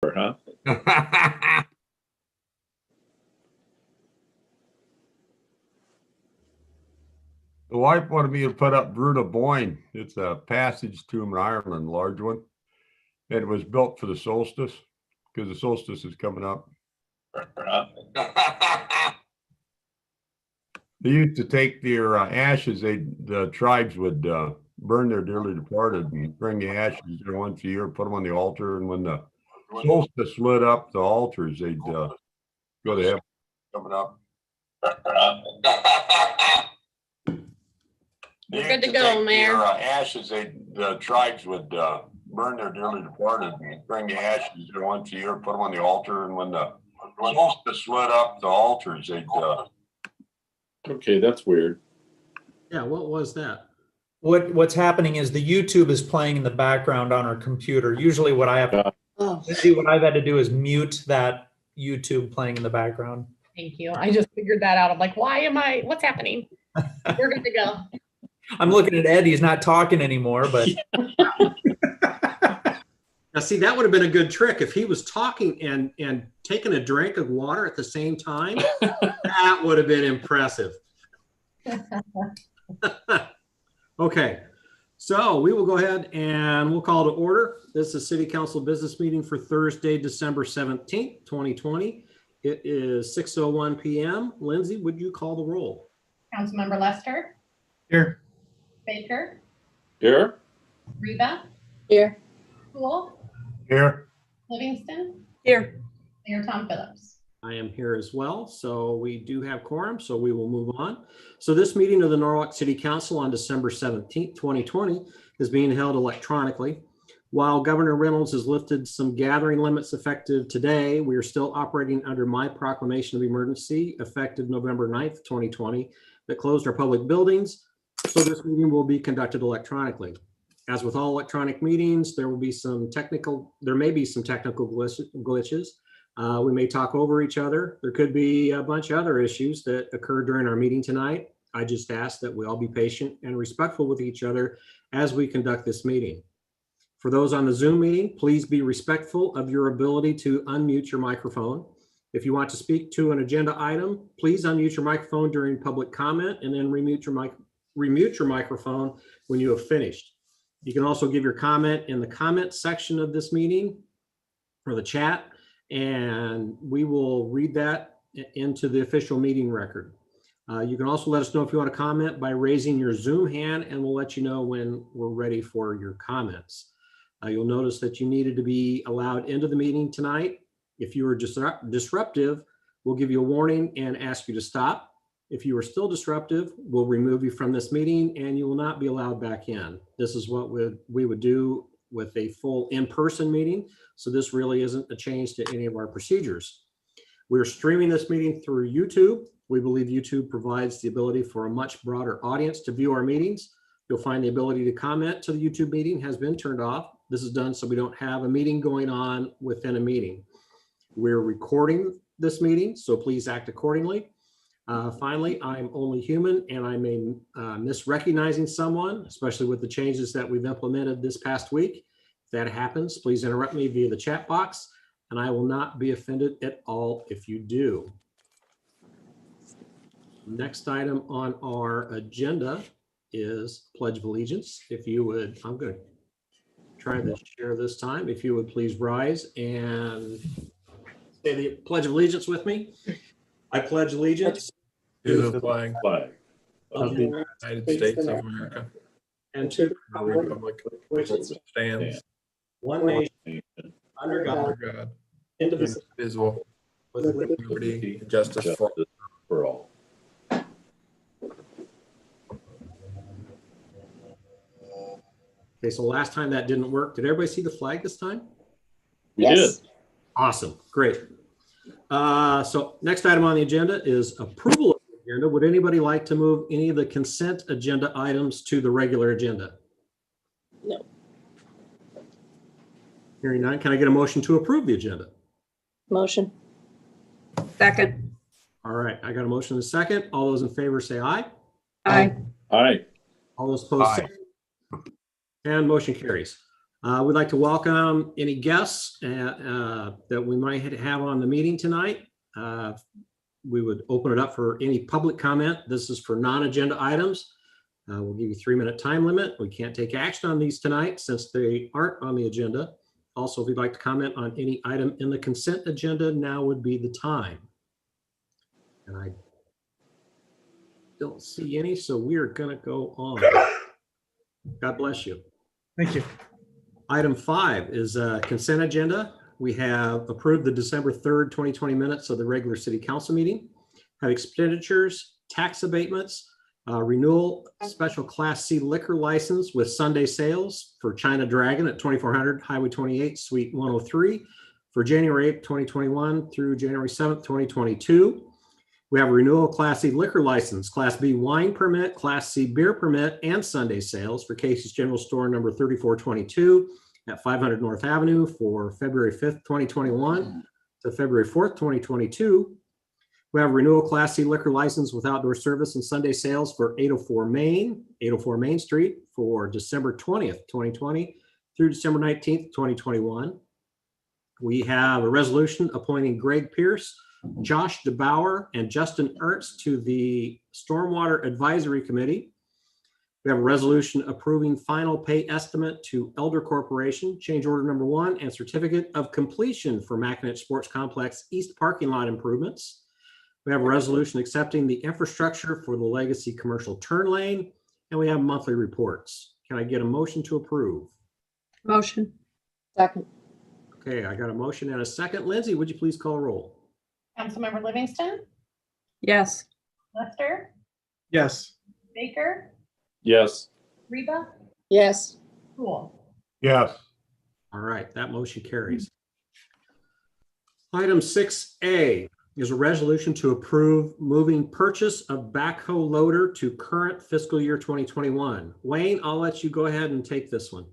Huh? The wife wanted me to put up Bruna Boyne. It's a passage tomb in Ireland, large one. And it was built for the solstice because the solstice is coming up. They used to take their ashes. The tribes would burn their dearly departed and bring the ashes there once a year, put them on the altar. And when the solstice lit up the altars, they'd go to heaven. Coming up. You're good to go, Mayor. Ashes, the tribes would burn their dearly departed and bring the ashes there once a year, put them on the altar. And when the solstice lit up the altars, they'd Okay, that's weird. Yeah, what was that? What's happening is the YouTube is playing in the background on our computer. Usually what I've had to do is mute that YouTube playing in the background. Thank you. I just figured that out. I'm like, what's happening? We're good to go. I'm looking at Ed. He's not talking anymore, but Now, see, that would have been a good trick if he was talking and taking a drink of water at the same time. That would have been impressive. Okay, so we will go ahead and we'll call to order. This is City Council business meeting for Thursday, December 17th, 2020. It is 6:01 p.m. Lindsay, would you call the roll? Councilmember Lester, here. Baker, Here? Reba, Here. Poole, Here. Livingston, Here. Mayor Tom Phillips. I am here as well, so we do have quorum, so we will move on. So this meeting of the Norwalk City Council on December 17th, 2020 is being held electronically. While Governor Reynolds has lifted some gathering limits effective today, we are still operating under my proclamation of emergency effective November 9th, 2020 that closed our public buildings. So this meeting will be conducted electronically. As with all electronic meetings, there may be some technical glitches. We may talk over each other. There could be a bunch of other issues that occur during our meeting tonight. I just ask that we all be patient and respectful with each other as we conduct this meeting. For those on the Zoom meeting, please be respectful of your ability to unmute your microphone. If you want to speak to an agenda item, please unmute your microphone during public comment and then remute your microphone when you have finished. You can also give your comment in the comment section of this meeting or the chat, and we will read that into the official meeting record. You can also let us know if you want to comment by raising your Zoom hand, and we'll let you know when we're ready for your comments. You'll notice that you needed to be allowed into the meeting tonight. If you were disruptive, we'll give you a warning and ask you to stop. If you are still disruptive, we'll remove you from this meeting and you will not be allowed back in. This is what we would do with a full in-person meeting. So this really isn't a change to any of our procedures. We're streaming this meeting through YouTube. We believe YouTube provides the ability for a much broader audience to view our meetings. You'll find the ability to comment to the YouTube meeting has been turned off. This is done so we don't have a meeting going on within a meeting. We're recording this meeting, so please act accordingly. Finally, I'm only human and I may miss recognizing someone, especially with the changes that we've implemented this past week. If that happens, please interrupt me via the chat box and I will not be offended at all if you do. Next item on our agenda is Pledge of Allegiance. If you would, I'm going to try to share this time. If you would please rise and say the Pledge of Allegiance with me. I pledge allegiance to the flag Of of the United States of America and to the republic which stands one nation under God, under God, indivisible, indivisible, with liberty and justice for all. For all. Okay, so last time that didn't work. Did everybody see the flag this time? We did. Awesome, great. So next item on the agenda is approval of the agenda. Would anybody like to move any of the consent agenda items to the regular agenda? No. Hearing none, can I get a motion to approve the agenda? Motion. Second. All right, I got a motion and a second. All those in favor say aye. Aye. Aye. All those opposed say Aye. and motion carries. We'd like to welcome any guests that we might have on the meeting tonight. We would open it up for any public comment. This is for non-agenda items. We'll give you a 3-minute time limit. We can't take action on these tonight since they aren't on the agenda. Also, if you'd like to comment on any item in the consent agenda, now would be the time. And I don't see any, so we are going to go on. God bless you. Thank you. Item 5 is a consent agenda. We have approved the December 3rd, 2020 minutes of the regular city council meeting, have expenditures, tax abatements, renewal special Class C liquor license with Sunday sales for China Dragon at 2400 Highway 28, Suite 103 for January 8th, 2021 through January 7th, 2022. We have a renewal Class C liquor license, Class B wine permit, Class C beer permit, and Sunday sales for Casey's General Store number 3422 at 500 North Avenue for February 5th, 2021 to February 4th, 2022. We have a renewal Class C liquor license with outdoor service and Sunday sales for 804 Main Street for December 20th, 2020 through December 19th, 2021. We have a resolution appointing Greg Pierce, Josh DeBauer, and Justin Ernst to the Stormwater Advisory Committee. We have a resolution approving final pay estimate to Elder Corporation, change order number 1, and certificate of completion for Mackinac Sports Complex East parking lot improvements. We have a resolution accepting the infrastructure for the Legacy Commercial Turn Lane, and we have monthly reports. Can I get a motion to approve? Motion. Second. Okay, I got a motion and a second. Lindsay, would you please call a roll? Councilmember Livingston, Yes. Lester, Yes. Baker, Yes. Reba, Yes. Cool. Yes. All right, that motion carries. Item 6A is a resolution to approve moving purchase of backhoe loader to current fiscal year 2021. Wayne, I'll let you go ahead and take this one.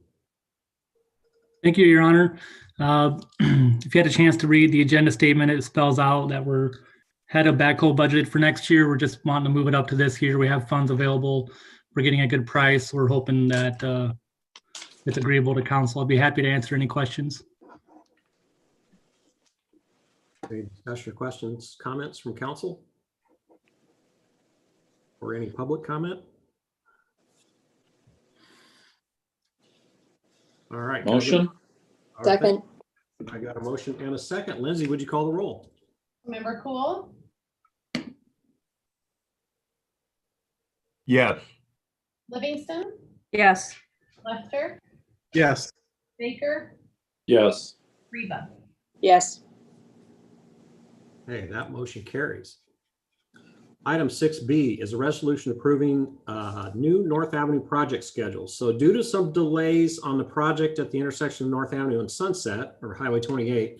Thank you, Your Honor. If you had a chance to read the agenda statement, it spells out that we're had a backhoe budget for next year. We're just wanting to move it up to this year. We have funds available. We're getting a good price. We're hoping that it's agreeable to council. I'll be happy to answer any questions. Any discussion or questions, comments from council? Or any public comment? All right. Motion? All right, Second. I got a motion and a second. Lindsay, would you call the roll? Member Cool, Yes. Livingston, Yes. Lester, Yes. Baker, Yes. Reba. Yes. Hey, that motion carries. Item 6B is a resolution approving new North Avenue project schedule. So due to some delays on the project at the intersection of North Avenue and Sunset, or Highway 28,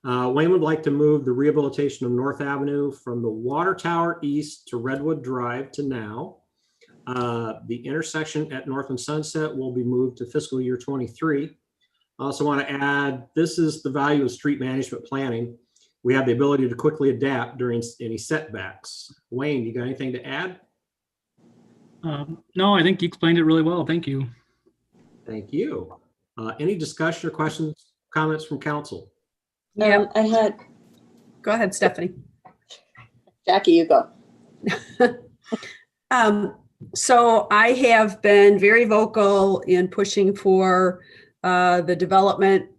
Wayne would like to move the rehabilitation of North Avenue from the water tower east to Redwood Drive to now. The intersection at North and Sunset will be moved to fiscal year 23. I also want to add, this is the value of street management planning. We have the ability to quickly adapt during any setbacks. Wayne, you got anything to add? No, I think you explained it really well. Thank you. Thank you. Any discussion or questions, comments from council? Yeah, I had, Go ahead, Stephanie. Jackie, you go. So I have been very vocal in pushing for the development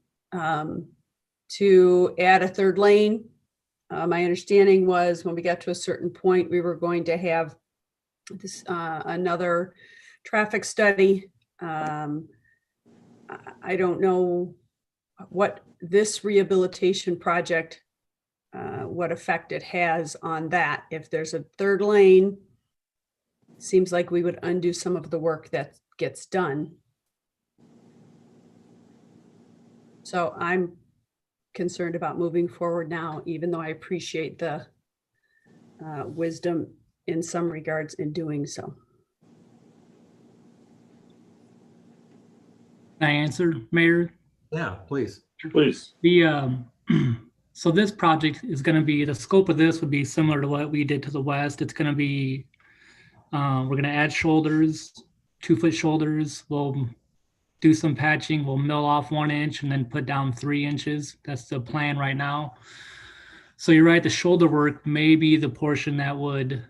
to add a third lane. My understanding was when we got to a certain point, we were going to have this another traffic study. I don't know what this rehabilitation project, what effect it has on that. If there's a third lane, seems like we would undo some of the work that gets done. So I'm concerned about moving forward now, even though I appreciate the wisdom in some regards in doing so. Can I answer, Mayor? Yeah, please. Please. The so this project is going to be, the scope of this would be similar to what we did to the west. It's going to be, we're going to add shoulders, 2-foot shoulders. We'll do some patching. We'll mill off 1 inch and then put down 3 inches. That's the plan right now. So you're right, the shoulder work may be the portion that would,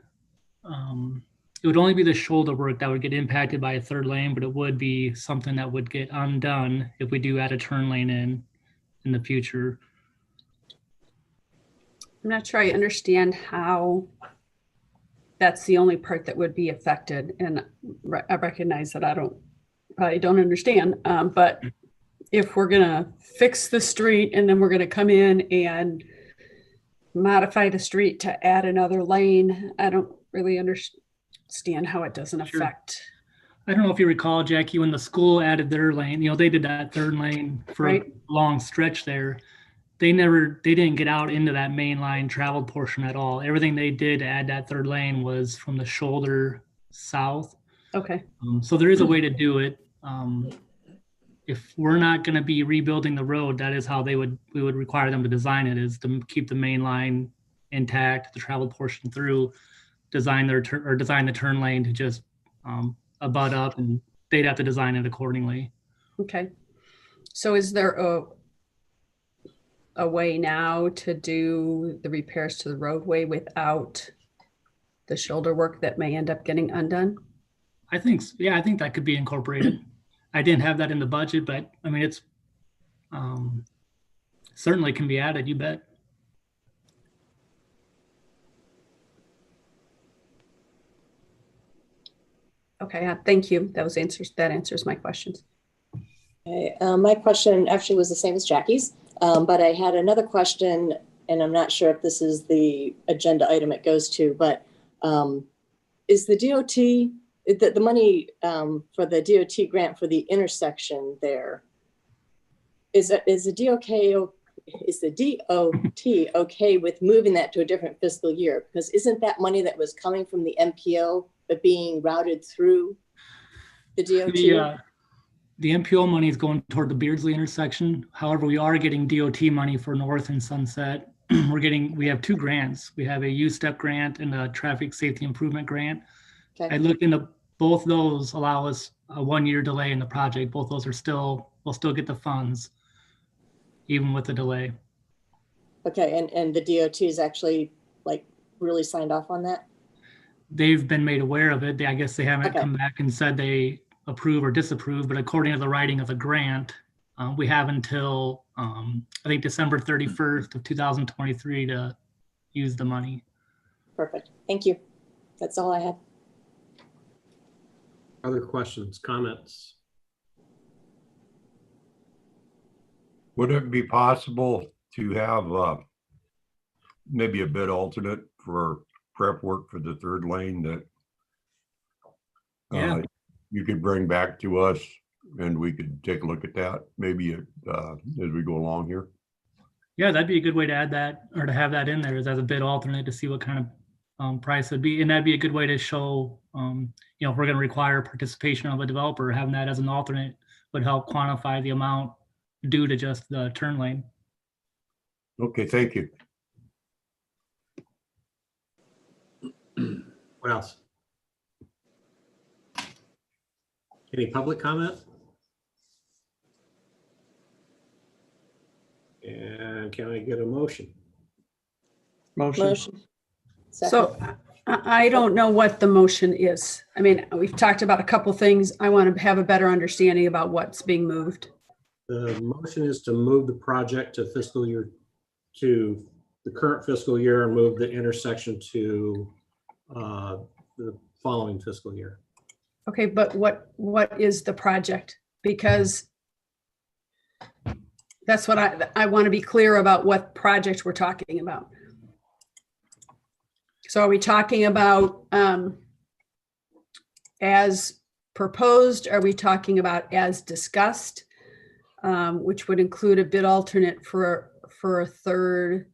it would only be the shoulder work that would get impacted by a third lane, but it would be something that would get undone if we do add a turn lane in the future. I'm not sure I understand how that's the only part that would be affected. And I recognize that I probably don't understand. But if we're gonna fix the street and then we're gonna come in and modify the street to add another lane, I don't really understand how it doesn't Sure. affect. I don't know if you recall, Jackie, when the school added their lane, they did that third lane for Right. a long stretch there. They didn't get out into that main line traveled portion at all. Everything they did to add that third lane was from the shoulder south. Okay, So there is a way to do it. If we're not going to be rebuilding the road, that is how we would require them to design it, is to keep the main line intact, the traveled portion through, design the turn lane to just abut up, and they'd have to design it accordingly. okay. So is there a way now to do the repairs to the roadway without the shoulder work that may end up getting undone? I think that could be incorporated. I didn't have that in the budget, but I mean, it's certainly can be added, you bet. Okay, thank you. That answers my questions. Okay, my question actually was the same as Jackie's, but I had another question, and I'm not sure if this is the agenda item it goes to, but is the DOT, the money for the DOT grant for the intersection there, is the DOT okay with moving that to a different fiscal year? Because isn't that money that was coming from the MPO but being routed through the DOT? The MPO money is going toward the Beardsley intersection. However, we are getting DOT money for North and Sunset. We have 2 grants. We have a U-Step grant and a traffic safety improvement grant. Okay. I looked into both those, allow us a 1-year delay in the project. Both those we'll still get the funds, even with the delay. Okay, and the DOT is actually really signed off on that? They've been made aware of it. I guess they haven't Okay. come back and said they approve or disapprove, but according to the writing of the grant, we have until I think December 31st of 2023 to use the money. Perfect. Thank you. That's all I had. Other questions, comments? Would it be possible to have maybe a bid alternate for prep work for the third lane that Yeah. you could bring back to us, and we could take a look at that maybe as we go along here? Yeah, that'd be a good way to add that, or to have that in there, is as a bid alternate to see what kind of price it'd be. And that'd be a good way to show, if we're going to require participation of a developer, having that as an alternate would help quantify the amount due to just the turn lane. Okay, thank you. What else? Any public comment? And can I get a motion? Motion. Second. So I don't know what the motion is. I mean, we've talked about a couple things. I want to have a better understanding about what's being moved. The motion is to move the project to the current fiscal year and move the intersection to the following fiscal year. Okay, but what is the project? Because that's what I want to be clear about what project we're talking about. So are we talking about as proposed? Are we talking about as discussed, which would include a bid alternate for a third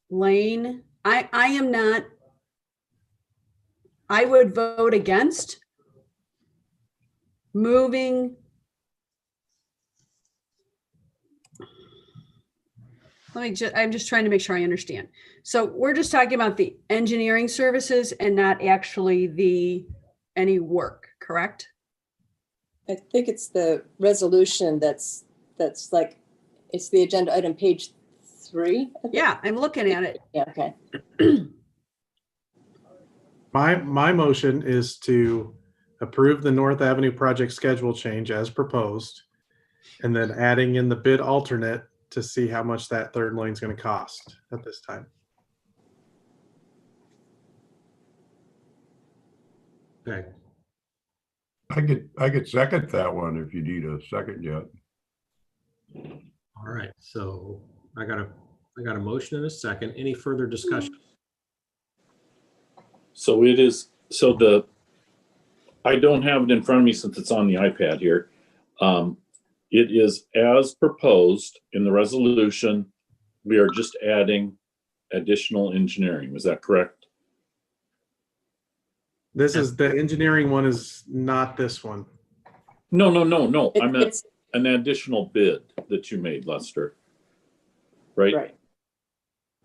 lane? I am not. I would vote against moving. I'm just trying to make sure I understand. So we're just talking about the engineering services and not actually any work, correct? I think it's the resolution that's like, it's the agenda item page 3. I think. Yeah, I'm looking at it. Yeah, okay. My motion is to approve the North Avenue project schedule change as proposed, and then adding in the bid alternate to see how much that third lane is going to cost at this time. Okay. I could second that one if you need a second yet. All right. So I got a motion and a second. Any further discussion? So I don't have it in front of me since it's on the iPad here. It is as proposed in the resolution. We are just adding additional engineering. Is that correct? This is the engineering one, is not this one. No. I meant It's an additional bid that you made, Lester. Right? right.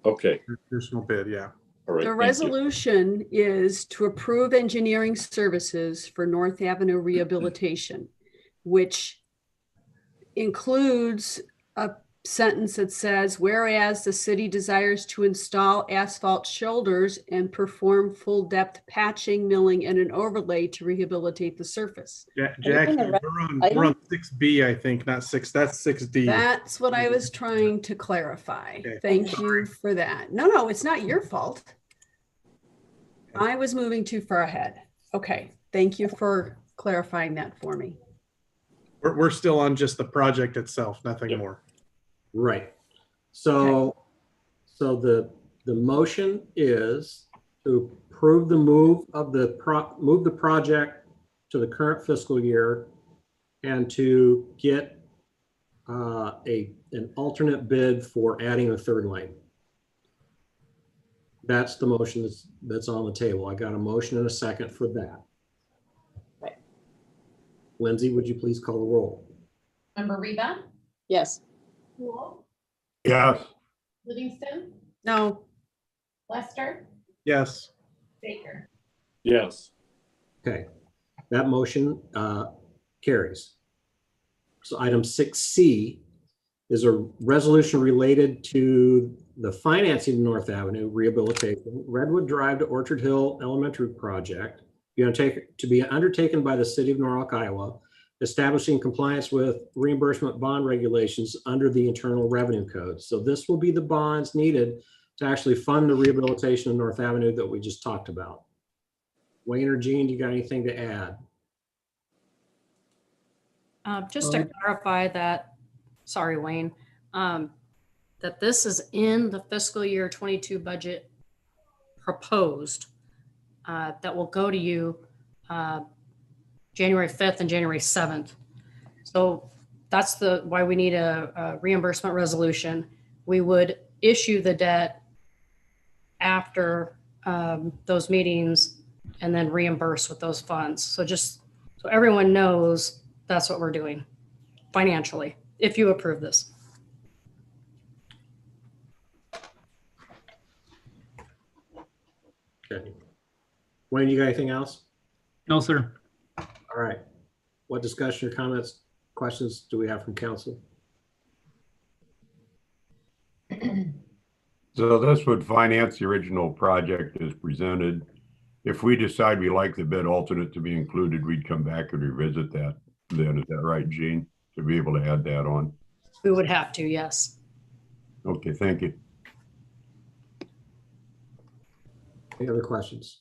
Okay. Additional bid, yeah. All right. The thank you. resolution is to approve engineering services for North Avenue rehabilitation, which includes a sentence that says, whereas the city desires to install asphalt shoulders and perform full depth patching, milling, and an overlay to rehabilitate the surface. Jackie, the we're on 6B, I think, not 6. That's 6D. That's what I was trying to clarify. Okay. Thank you for that. No, it's not your fault. I was moving too far ahead. Okay, thank you for clarifying that for me. We're still on just the project itself, nothing Yep. more. Right. So the motion is to approve the move of the project to the current fiscal year and to get an alternate bid for adding a third lane. That's the motion that's on the table. I got a motion and a second for that. Right. Lindsay, would you please call the roll? Member Reba, Yes. Cool, Yes. Livingston, No, Lester, Yes. Baker. Yes. Okay, that motion carries. So item 6C is a resolution related to the financing of North Avenue rehabilitation, Redwood Drive to Orchard Hill Elementary Project, to be undertaken by the city of Norwalk, Iowa, establishing compliance with reimbursement bond regulations under the Internal Revenue Code. So this will be the bonds needed to actually fund the rehabilitation of North Avenue that we just talked about. Wayne or Jean, do you got anything to add? Just to clarify that, sorry, Wayne, that this is in the fiscal year 22 budget proposed that will go to you January 5th and January 7th. So that's why we need a reimbursement resolution. We would issue the debt after those meetings and then reimburse with those funds. So just so everyone knows, that's what we're doing financially, if you approve this. Okay. Wayne, you got anything else? No, sir. All right. What discussion or comments, questions do we have from council? So this would finance the original project as presented. If we decide we like the bid alternate to be included, we'd come back and revisit that then. Is that right, Jean? To be able to add that on? We would have to, yes. Okay, thank you. Any other questions?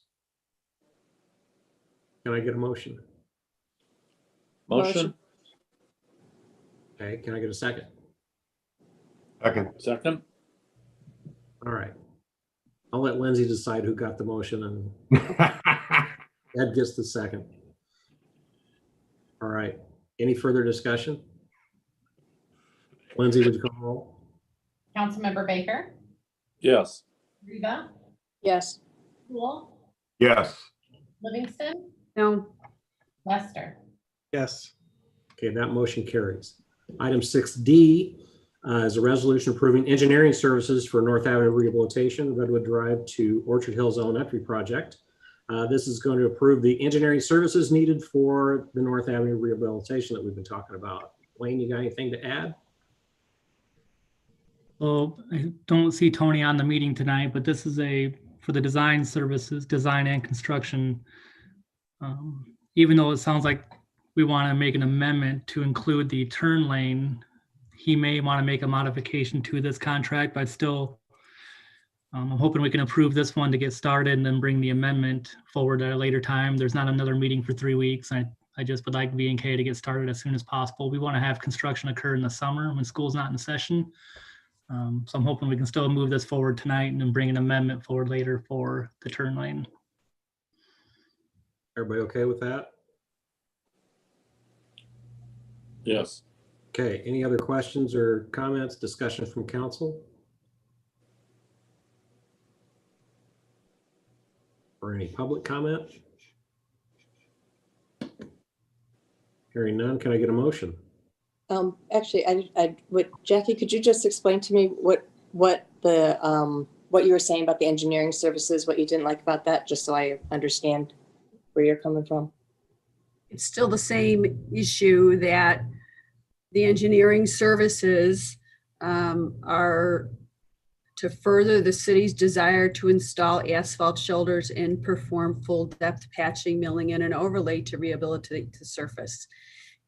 Can I get a motion? Motion. Okay, can I get a second? Second. All right. I'll let Lindsay decide who got the motion and Ed gets the second. All right. Any further discussion? Lindsay, would you call the roll? Councilmember Baker, Yes. Reba, Yes. Cool, Yes. Livingston, no, Lester. Yes. Okay, that motion carries. Item 6D is a resolution approving engineering services for North Avenue rehabilitation, Redwood Drive to Orchard Hills Elementary Project. This is going to approve the engineering services needed for the North Avenue rehabilitation that we've been talking about. Wayne, you got anything to add? Well, I don't see Tony on the meeting tonight, but this is for the design services, design and construction. Even though it sounds like we want to make an amendment to include the turn lane, he may want to make a modification to this contract, but still, I'm hoping we can approve this one to get started and then bring the amendment forward at a later time. There's not another meeting for 3 weeks. I just would like V&K to get started as soon as possible. We want to have construction occur in the summer when school's not in session. So I'm hoping we can still move this forward tonight and then bring an amendment forward later for the turn lane. Everybody okay with that? Yes. Okay, any other questions or comments, discussion from council? Or any public comment? Hearing none, can I get a motion? Actually, Jackie, could you just explain to me what you were saying about the engineering services, what you didn't like about that, just so I understand where you're coming from? It's still the same issue that the engineering services are to further the city's desire to install asphalt shoulders and perform full depth patching, milling, and an overlay to rehabilitate the surface.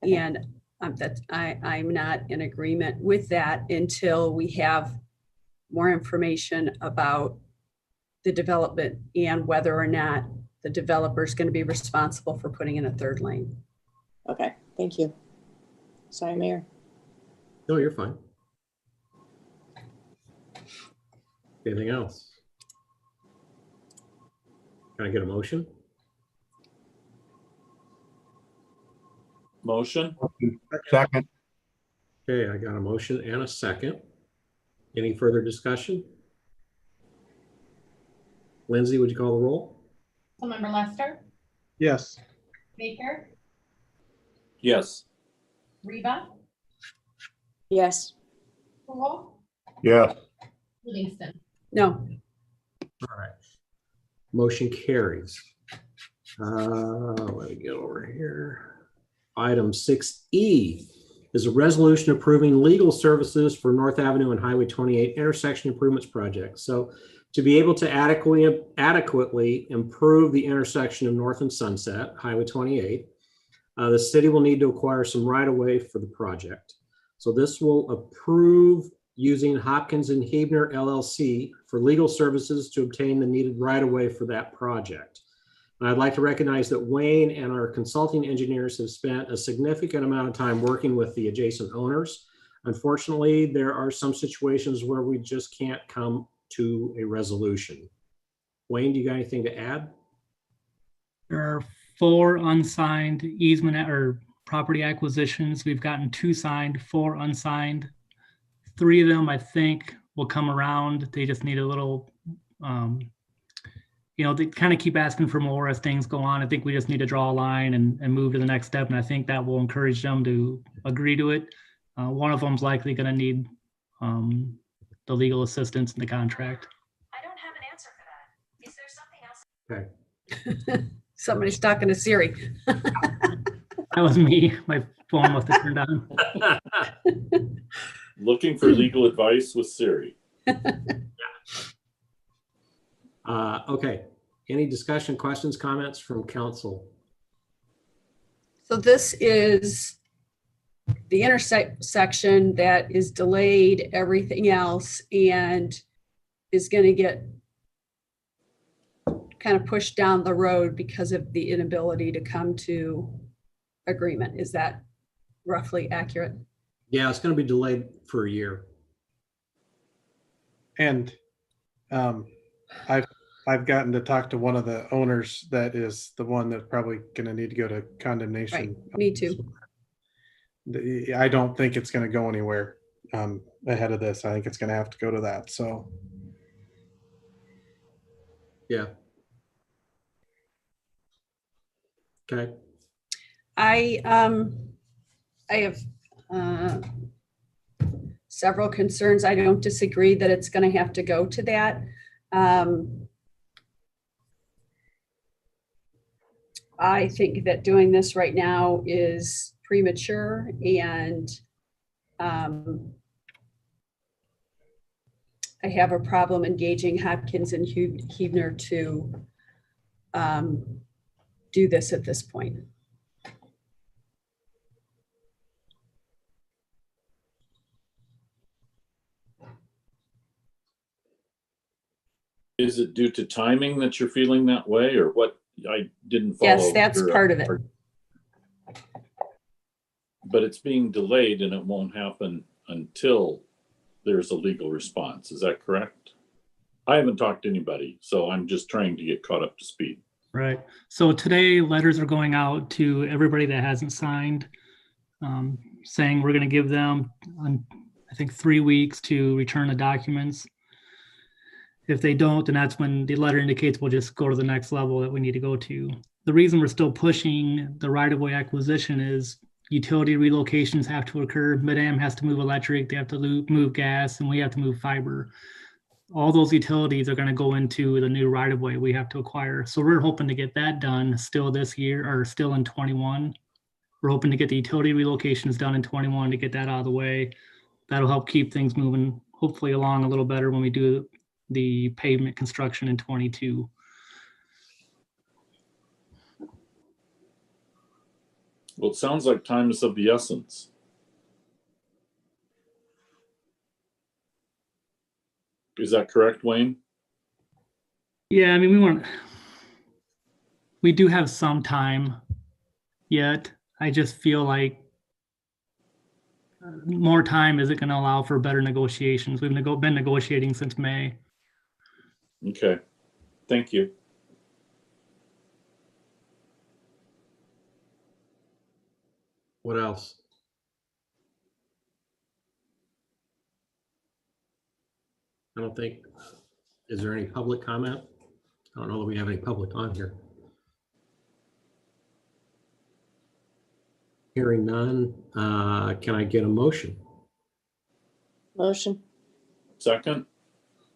And I'm not in agreement with that until we have more information about the development and whether or not the developer is going to be responsible for putting in a third lane. Okay, thank you. Sorry, Mayor. No, you're fine. Anything else? Can I get a motion? Motion? Second. Okay, I got a motion and a second. Any further discussion? Lindsay, would you call the roll? Councilmember Lester, Yes. Baker, Yes. Reba, Yes. Poole, Yes. Livingston. No, All right. Motion carries. Let me get over here. Item 6E is a resolution approving legal services for North Avenue and Highway 28 intersection improvements project. So to be able to adequately improve the intersection of North and Sunset, Highway 28, the city will need to acquire some right-of-way for the project. So this will approve using Hopkins and Hebner LLC for legal services to obtain the needed right-of-way for that project. And I'd like to recognize that Wayne and our consulting engineers have spent a significant amount of time working with the adjacent owners. Unfortunately, there are some situations where we just can't come to a resolution. Wayne, do you got anything to add? There are 4 unsigned easement or property acquisitions. We've gotten 2 signed, 4 unsigned. 3 of them, I think, will come around. They just need a little, they kind of keep asking for more as things go on. I think we just need to draw a line and move to the next step. And I think that will encourage them to agree to it. One of them is likely going to need the legal assistance in the contract. I don't have an answer for that. Is there something else? Okay. somebody's talking to Siri. That was me. My phone must have turned on. Looking for legal advice with Siri. Okay. Any discussion, questions, comments from council? So this is the intersection that is delayed everything else and is going to get kind of pushed down the road because of the inability to come to agreement. Is that roughly accurate? Yeah, it's going to be delayed for a year. And I've gotten to talk to one of the owners that is the one that's probably going to need to go to condemnation. Right. Me too. I don't think it's going to go anywhere ahead of this. I think it's going to have to go to that. So Yeah. Okay. I have several concerns. I don't disagree that it's going to have to go to that. I think that doing this right now is premature, and I have a problem engaging Hopkins and Huebner to do this at this point. Is it due to timing that you're feeling that way, or what? I didn't follow. Yes, that's part of it. But it's being delayed and it won't happen until there's a legal response. Is that correct? I haven't talked to anybody, so I'm just trying to get caught up to speed. Right. So today, letters are going out to everybody that hasn't signed, saying we're going to give them, I think, 3 weeks to return the documents. If they don't, then that's when the letter indicates we'll just go to the next level that we need to go to. The reason we're still pushing the right-of-way acquisition is utility relocations have to occur. Mid-Am has to move electric, they have to move gas, and we have to move fiber. All those utilities are going to go into the new right-of-way we have to acquire. So we're hoping to get that done still this year, or still in 21. We're hoping to get the utility relocations done in 21 to get that out of the way. That'll help keep things moving, hopefully, along a little better when we do the pavement construction in 22. Well, it sounds like time is of the essence. Is that correct, Wayne? Yeah, I mean, we do have some time yet. I just feel like more time isn't going to allow for better negotiations. We've been negotiating since May. Okay, thank you. What else? I don't think, is there any public comment? I don't know that we have any public on here. Hearing none, can I get a motion? Motion. Second?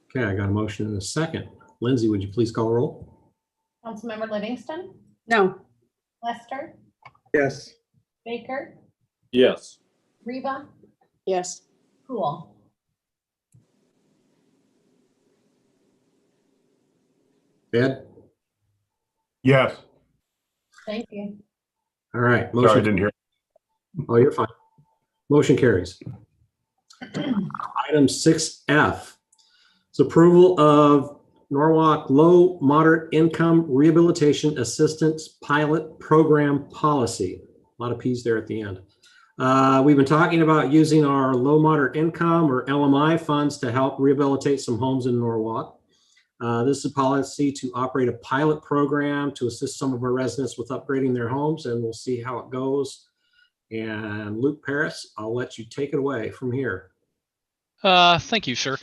Okay, I got a motion and a second. Lindsay, would you please call roll? Councilmember Livingston, No, Lester, Yes. Baker, Yes. Reba, Yes. Cool. Ed? Yes. Thank you. All right. Sorry, I Motion. didn't hear. Oh, you're fine. Motion carries. Item 6F. It's approval of Norwalk Low Moderate Income Rehabilitation Assistance Pilot Program Policy. A lot of P's there at the end. We've been talking about using our low moderate income, or LMI, funds to help rehabilitate some homes in Norwalk. This is a policy to operate a pilot program to assist some of our residents with upgrading their homes, and we'll see how it goes. And Luke Paris, I'll let you take it away from here. Thank you, sir.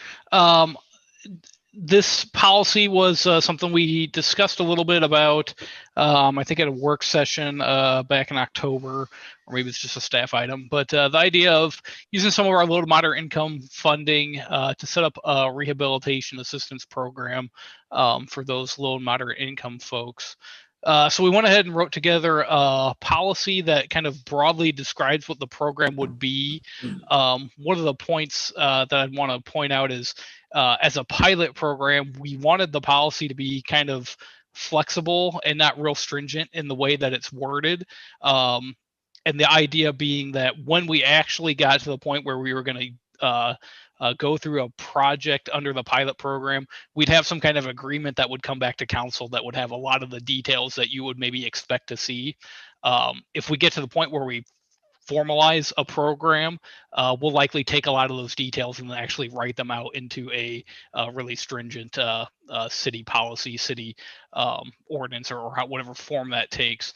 This policy was something we discussed a little bit about, I think at a work session back in October, or maybe it's just a staff item. But the idea of using some of our low to moderate income funding to set up a rehabilitation assistance program for those low and moderate income folks. So we went ahead and wrote together a policy that kind of broadly describes what the program would be. One of the points that I'd want to point out is, as a pilot program, we wanted the policy to be kind of flexible and not real stringent in the way that it's worded. And the idea being that when we actually got to the point where we were going to go through a project under the pilot program, we'd have some kind of agreement that would come back to council that would have a lot of the details that you would maybe expect to see. If we get to the point where we formalize a program, we'll likely take a lot of those details and actually write them out into a really stringent city policy, city ordinance, or whatever form that takes.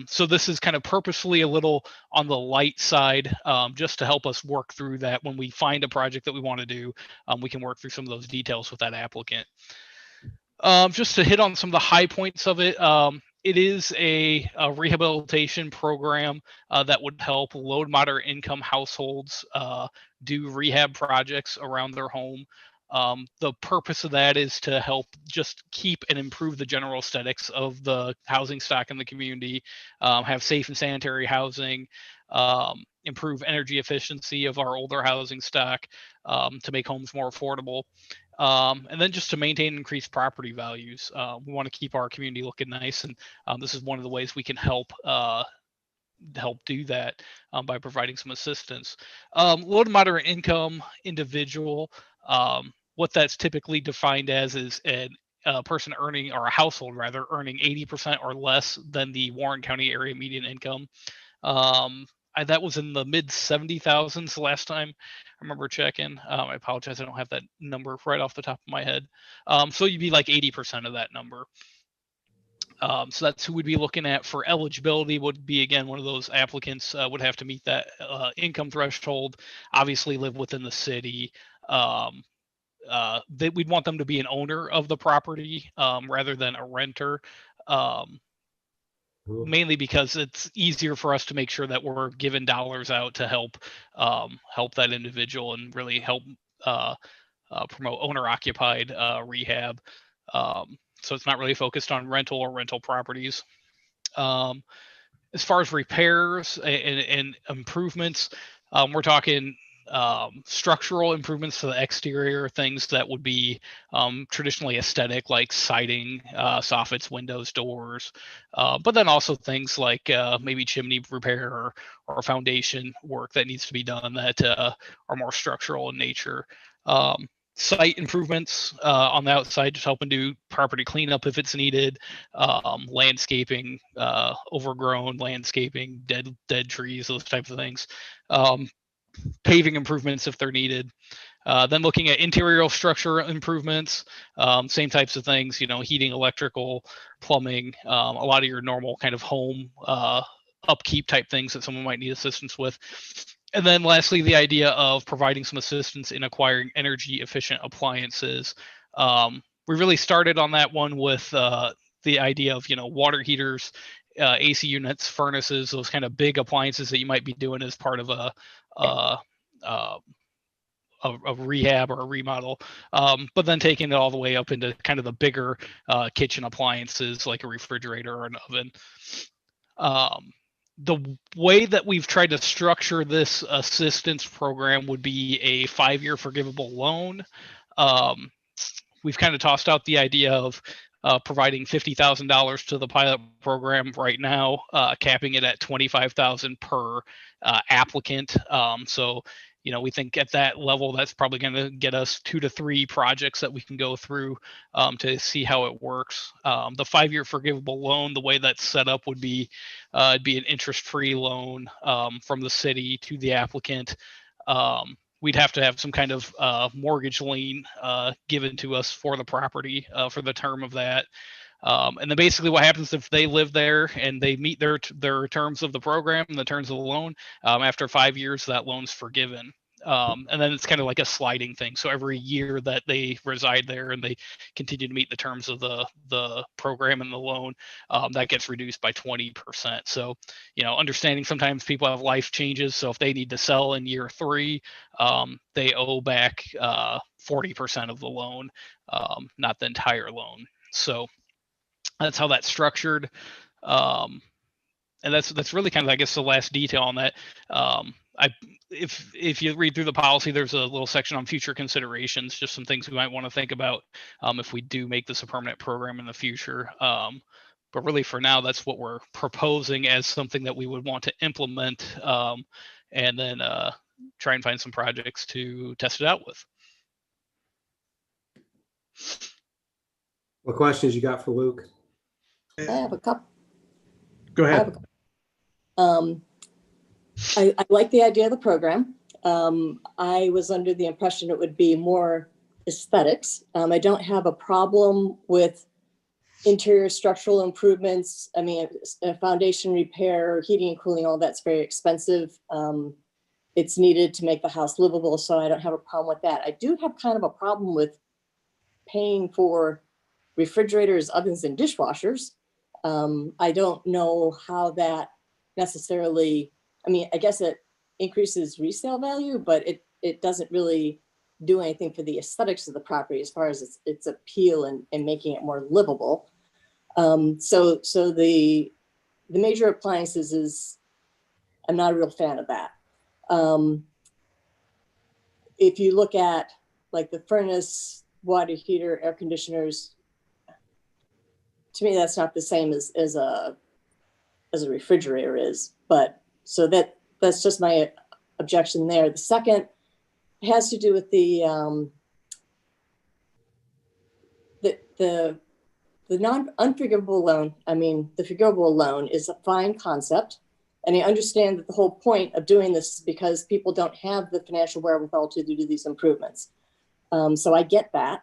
So this is kind of purposefully a little on the light side, just to help us work through that. When we find a project that we want to do, we can work through some of those details with that applicant. Just to hit on some of the high points of it, it is a rehabilitation program that would help low and moderate income households do rehab projects around their home. The purpose of that is to help just keep and improve the general aesthetics of the housing stock in the community, have safe and sanitary housing, improve energy efficiency of our older housing stock, to make homes more affordable. And then just to maintain increased property values. We want to keep our community looking nice, and this is one of the ways we can help do that, by providing some assistance. Low to moderate income individual, what that's typically defined as is a person earning, or a household rather, earning 80% or less than the Warren County area median income. That was in the mid 70,000s the last time I remember checking. I apologize, I don't have that number right off the top of my head. So you'd be like 80% of that number. So that's who we'd be looking at for eligibility. Would be, again, one of those applicants would have to meet that income threshold, obviously live within the city. We'd want them to be an owner of the property, rather than a renter. Mainly because it's easier for us to make sure that we're giving dollars out to help that individual and really help promote owner occupied rehab. So it's not really focused on rental or rental properties. As far as repairs and improvements, we're talking structural improvements to the exterior, things that would be traditionally aesthetic, like siding, soffits, windows, doors, but then also things like maybe chimney repair or foundation work that needs to be done that are more structural in nature. Site improvements on the outside, just helping do property cleanup if it's needed, landscaping, overgrown landscaping, dead trees, those types of things. Paving improvements if they're needed. Then looking at interior structure improvements, same types of things, heating, electrical, plumbing, a lot of your normal kind of home upkeep type things that someone might need assistance with. And then lastly, the idea of providing some assistance in acquiring energy efficient appliances. We really started on that one with the idea of, water heaters, AC units, furnaces, those kind of big appliances that you might be doing as part of a rehab or a remodel, but then taking it all the way up into kind of the bigger kitchen appliances like a refrigerator or an oven. The way that we've tried to structure this assistance program would be a 5-year forgivable loan. We've kind of tossed out the idea of providing $50,000 to the pilot program right now, capping it at $25,000 per applicant. So, we think at that level, that's probably going to get us 2 to 3 projects that we can go through to see how it works. The 5-year forgivable loan, the way that's set up would be it'd be an interest-free loan from the city to the applicant. We'd have to have some kind of mortgage lien given to us for the property for the term of that. And then basically what happens if they live there and they meet their terms of the program and the terms of the loan, after 5 years, that loan's forgiven. And then it's kind of like a sliding thing. So every year that they reside there and they continue to meet the terms of the program and the loan, that gets reduced by 20%. So, understanding sometimes people have life changes. So if they need to sell in year 3, they owe back 40% of the loan, not the entire loan. So that's how that's structured. And that's really kind of, I guess, the last detail on that. If you read through the policy, there's a little section on future considerations, just some things we might want to think about if we do make this a permanent program in the future. But really for now, that's what we're proposing as something that we would want to implement, and then try and find some projects to test it out with. What questions you got for Luke? I have a couple. Go ahead. I like the idea of the program. I was under the impression it would be more aesthetics. I don't have a problem with interior structural improvements. I mean, a foundation repair, heating and cooling, all that's very expensive. It's needed to make the house livable, so I don't have a problem with that. I do have kind of a problem with paying for refrigerators, ovens, and dishwashers. I don't know how that necessarily, I mean, I guess it increases resale value, but it doesn't really do anything for the aesthetics of the property as far as its appeal and making it more livable. So the major appliances is, I'm not a real fan of that. If you look at like the furnace, water heater, air conditioners, to me, that's not the same as a refrigerator is. But so that's just my objection there. The second has to do with the unforgivable loan. I mean, the forgivable loan is a fine concept. And I understand that the whole point of doing this is because people don't have the financial wherewithal to do these improvements. So I get that.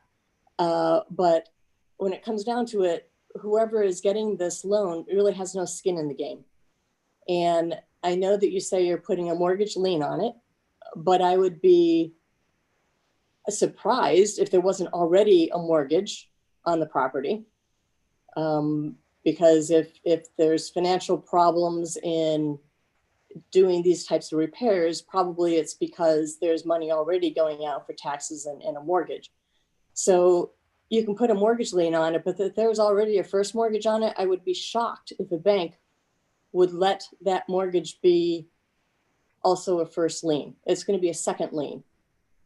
But when it comes down to it, whoever is getting this loan really has no skin in the game. And I know that you say you're putting a mortgage lien on it, but I would be surprised if there wasn't already a mortgage on the property. Because if there's financial problems in doing these types of repairs, probably it's because there's money already going out for taxes and a mortgage. So you can put a mortgage lien on it, but if there's already a first mortgage on it, I would be shocked if a bank would let that mortgage be also a first lien. It's going to be a second lien.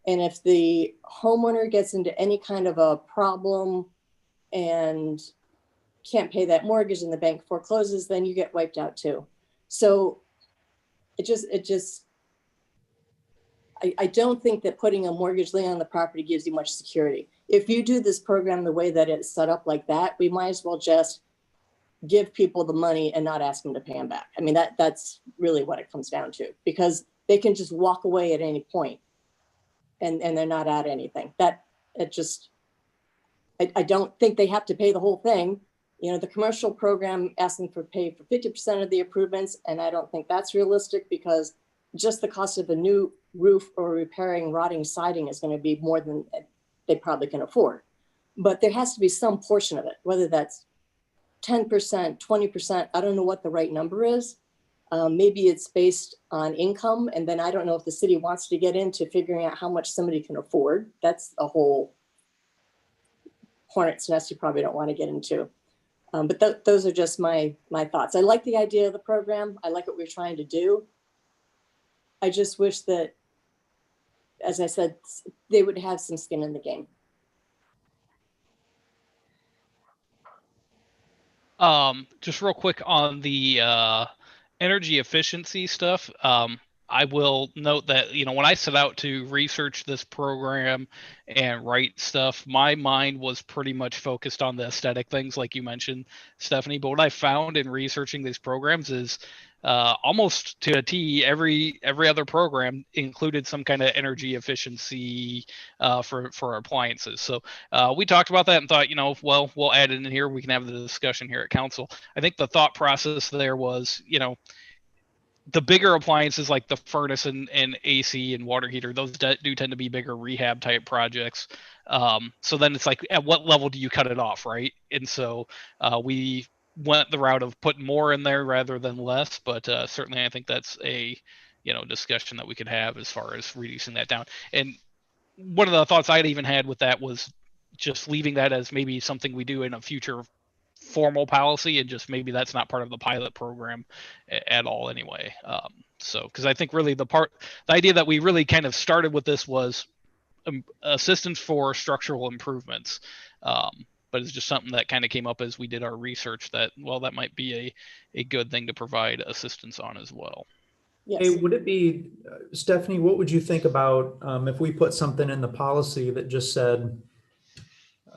And if the homeowner gets into any kind of a problem and can't pay that mortgage and the bank forecloses, then you get wiped out too. So I don't think that putting a mortgage lien on the property gives you much security. If you do this program the way that it's set up like that, we might as well just give people the money and not ask them to pay them back. I mean, that's really what it comes down to, because they can just walk away at any point and they're not at anything. I don't think they have to pay the whole thing. You know, the commercial program asking for pay for 50% of the improvements, and I don't think that's realistic, because just the cost of a new roof or repairing rotting siding is going to be more than they probably can afford. But there has to be some portion of it, whether that's 10%, 20%, I don't know what the right number is. Maybe it's based on income, and then I don't know if the city wants to get into figuring out how much somebody can afford. That's a whole hornet's nest you probably don't want to get into. But those are just my thoughts. I like the idea of the program. I like what we're trying to do. I just wish that, as I said, they would have some skin in the game. Just real quick on the energy efficiency stuff. I will note that, you know, when I set out to research this program and write stuff, my mind was pretty much focused on the aesthetic things, like you mentioned, Stephanie. But what I found in researching these programs is almost to a T, every other program included some kind of energy efficiency for appliances. So we talked about that and thought, you know, well, we'll add it in here. We can have the discussion here at council. I think the thought process there was, you know, the bigger appliances like the furnace and AC and water heater, those do tend to be bigger rehab type projects. So then it's like, at what level do you cut it off, right? And so we went the route of putting more in there rather than less. But certainly I think that's a, you know, discussion that we could have as far as reducing that down. And one of the thoughts I'd even had with that was just leaving that as maybe something we do in a future formal policy, and just maybe that's not part of the pilot program at all anyway. So because I think really the idea that we really kind of started with this was assistance for structural improvements, but it's just something that kind of came up as we did our research that, well, that might be a good thing to provide assistance on as well. Yes. Hey, would it be, Stephanie, what would you think about if we put something in the policy that just said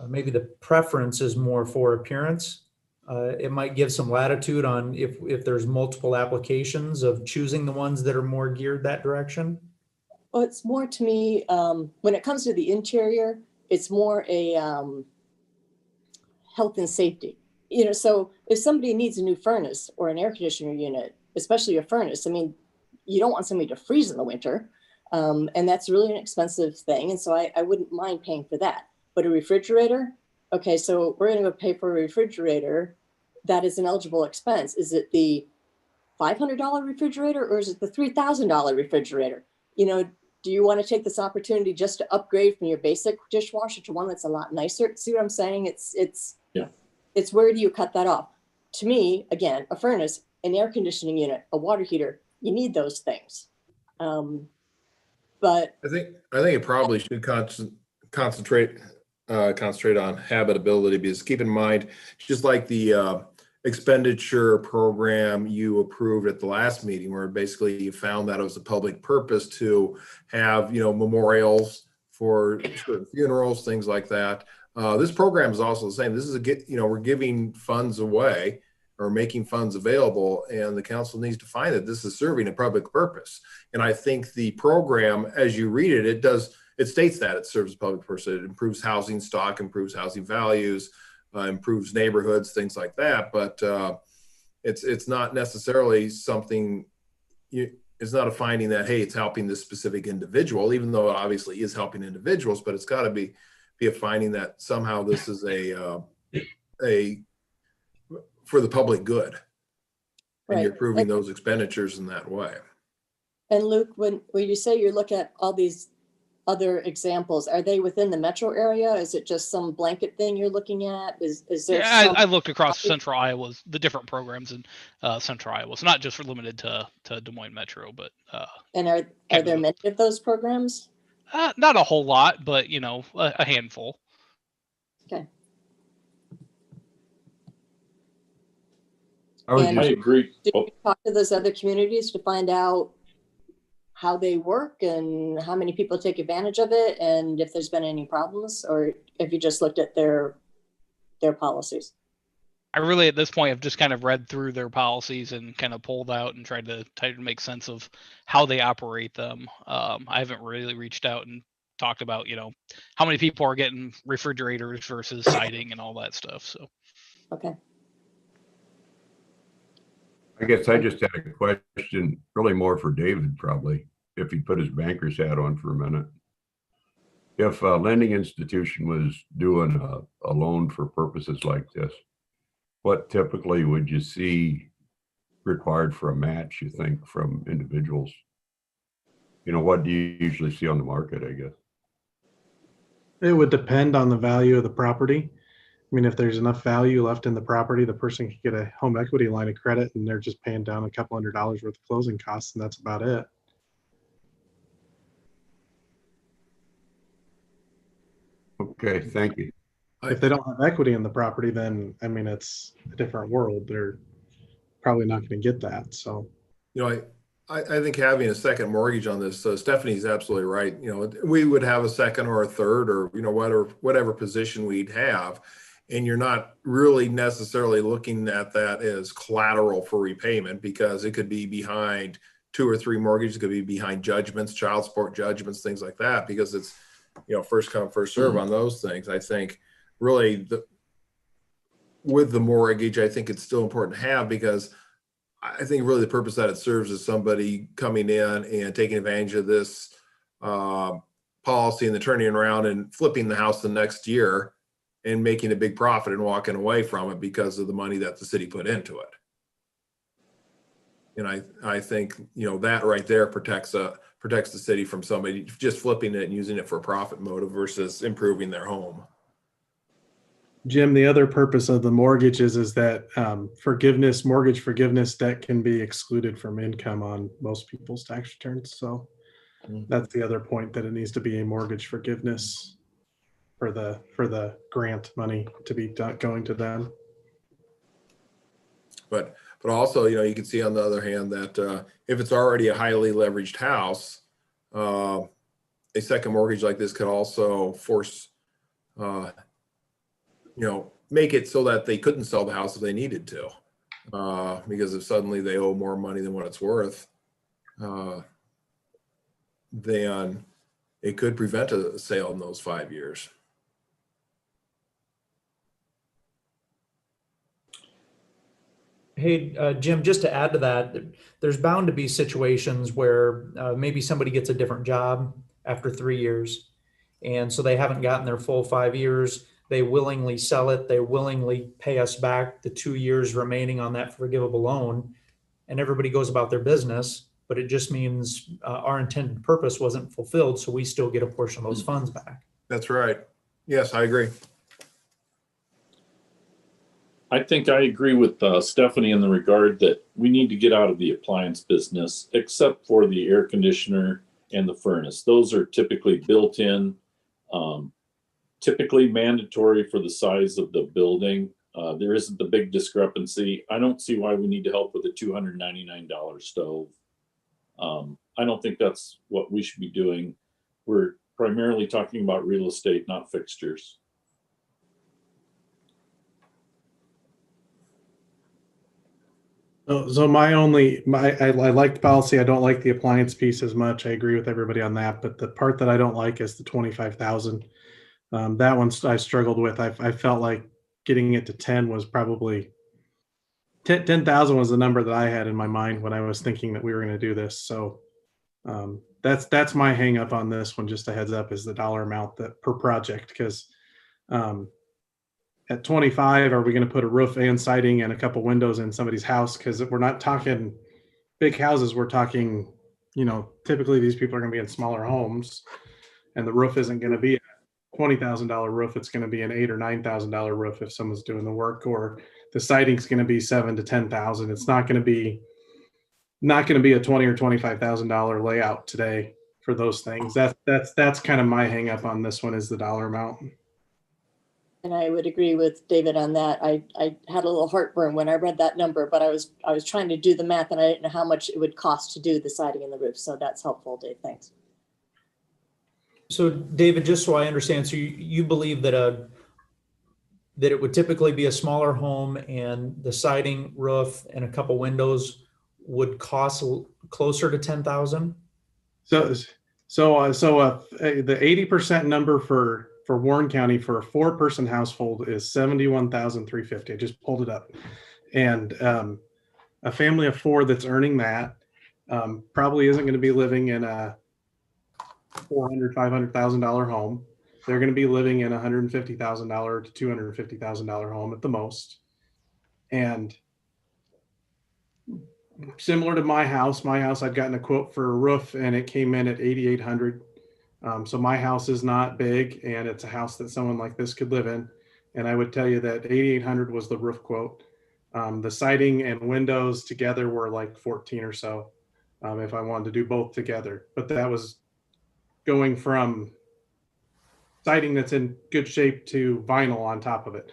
maybe the preference is more for appearance? It might give some latitude on if there's multiple applications of choosing the ones that are more geared that direction. Well, it's more to me, when it comes to the interior, it's more a health and safety. You know, so if somebody needs a new furnace or an air conditioner unit, especially a furnace, I mean, you don't want somebody to freeze in the winter. And that's really an expensive thing. And so I wouldn't mind paying for that. But a refrigerator, okay, so we're going to go pay for a refrigerator. That is an eligible expense. Is it the $500 refrigerator or is it the $3,000 refrigerator? You know, do you want to take this opportunity just to upgrade from your basic dishwasher to one that's a lot nicer? See what I'm saying? Yeah. It's where do you cut that off? To me, again, a furnace, an air conditioning unit, a water heater, you need those things. But I think it probably should concentrate on habitability, because keep in mind, just like the expenditure program you approved at the last meeting, where basically you found that it was a public purpose to have, memorials for certain funerals, things like that. This program is also the same. This is we're giving funds away or making funds available, and the council needs to find that this is serving a public purpose. And I think the program, as you read it, it states that it serves a public purpose. It improves housing stock, improves housing values, improves neighborhoods, things like that. But it's not necessarily something. It's not a finding that, hey, it's helping this specific individual, even though it obviously is helping individuals. But it's got to be a finding that somehow this is a for the public good, and you're proving those expenditures in that way. And Luke, when you say you look at all these other examples, are they within the metro area? Is it just some blanket thing you're looking at? Is there? Yeah, I looked across central Iowa's, the different programs in central Iowa. So not just limited to Des Moines Metro, but and are there many of those programs? Not a whole lot, but a handful. Okay. I agree. Did you talk to those other communities to find out how they work and how many people take advantage of it, and if there's been any problems, or if you just looked at their policies? I really, at this point, have just kind of read through their policies and kind of pulled out and tried to make sense of how they operate them. I haven't really reached out and talked about, how many people are getting refrigerators versus siding and all that stuff. So. Okay. I guess I just had a question, really more for David, probably, if he put his banker's hat on for a minute. If a lending institution was doing a loan for purposes like this, what typically would you see required for a match, you think, from individuals? What do you usually see on the market, I guess? It would depend on the value of the property. I mean, if there's enough value left in the property, the person could get a home equity line of credit and they're just paying down a couple $100s worth of closing costs, and that's about it. Okay, thank you. If they don't have equity in the property, then, I mean, it's a different world. They're probably not going to get that. So, I think having a second mortgage on this, Stephanie's absolutely right. We would have a second or a third, or, whatever position we'd have. And you're not really necessarily looking at that as collateral for repayment, because it could be behind 2 or 3 mortgages, it could be behind judgments, child support judgments, things like that, because it's, first come, first serve on those things. I think really with the mortgage, I think it's still important to have, because I think really the purpose that it serves is somebody coming in and taking advantage of this policy and then turning around and flipping the house the next year and making a big profit and walking away from it because of the money that the city put into it. And I think, that right there protects the city from somebody just flipping it and using it for a profit motive versus improving their home. Jim, the other purpose of the mortgages is that mortgage forgiveness debt can be excluded from income on most people's tax returns. So that's the other point, that it needs to be a mortgage forgiveness for the grant money to be going to them. But also, you can see on the other hand that if it's already a highly leveraged house, a second mortgage like this could also force, make it so that they couldn't sell the house if they needed to, because if suddenly they owe more money than what it's worth, then it could prevent a sale in those 5 years. Hey, Jim, just to add to that, there's bound to be situations where maybe somebody gets a different job after 3 years. And so they haven't gotten their full 5 years. They willingly sell it. They willingly pay us back the 2 years remaining on that forgivable loan. And everybody goes about their business. but it just means our intended purpose wasn't fulfilled, so we still get a portion of those funds back. That's right. Yes, I agree. I think I agree with Stephanie in the regard that we need to get out of the appliance business, except for the air conditioner and the furnace. Those are typically built in, typically mandatory for the size of the building. There isn't the big discrepancy. I don't see why we need to help with a $299 stove. I don't think that's what we should be doing. We're primarily talking about real estate, not fixtures. So I like the policy. I don't like the appliance piece as much. I agree with everybody on that. But the part that I don't like is the 25,000. That one I struggled with. I felt like getting it to 10 was probably 10,000 was the number that I had in my mind when I was thinking that we were going to do this. So that's my hang up on this one. Just a heads up is the dollar amount that per project, because at 25, are we going to put a roof and siding and a couple windows in somebody's house? Because we're not talking big houses. We're talking, typically these people are going to be in smaller homes, and the roof isn't going to be a $20,000 roof. It's going to be an $8,000 or $9,000 roof if someone's doing the work, or the siding's going to be $7,000 to $10,000. It's not going to be a $20,000 or $25,000 layout today for those things. That's kind of my hang up on this one, is the dollar amount. And I would agree with David on that. I had a little heartburn when I read that number, but I was trying to do the math and I didn't know how much it would cost to do the siding and the roof. So that's helpful, Dave. Thanks. So David, just so I understand, so you believe that that it would typically be a smaller home and the siding, roof, and a couple windows would cost closer to 10,000? So the 80% number for Warren County for a 4-person household is $71,350. I just pulled it up, and a family of 4 that's earning that probably isn't going to be living in a $400,000-$500,000 home. They're going to be living in a $150,000 to $250,000 home at the most. And similar to my house, I'd gotten a quote for a roof and it came in at $8,800. So my house is not big, and it's a house that someone like this could live in. And I would tell you that $8,800 was the roof quote. The siding and windows together were like 14 or so, if I wanted to do both together. But that was going from siding that's in good shape to vinyl on top of it.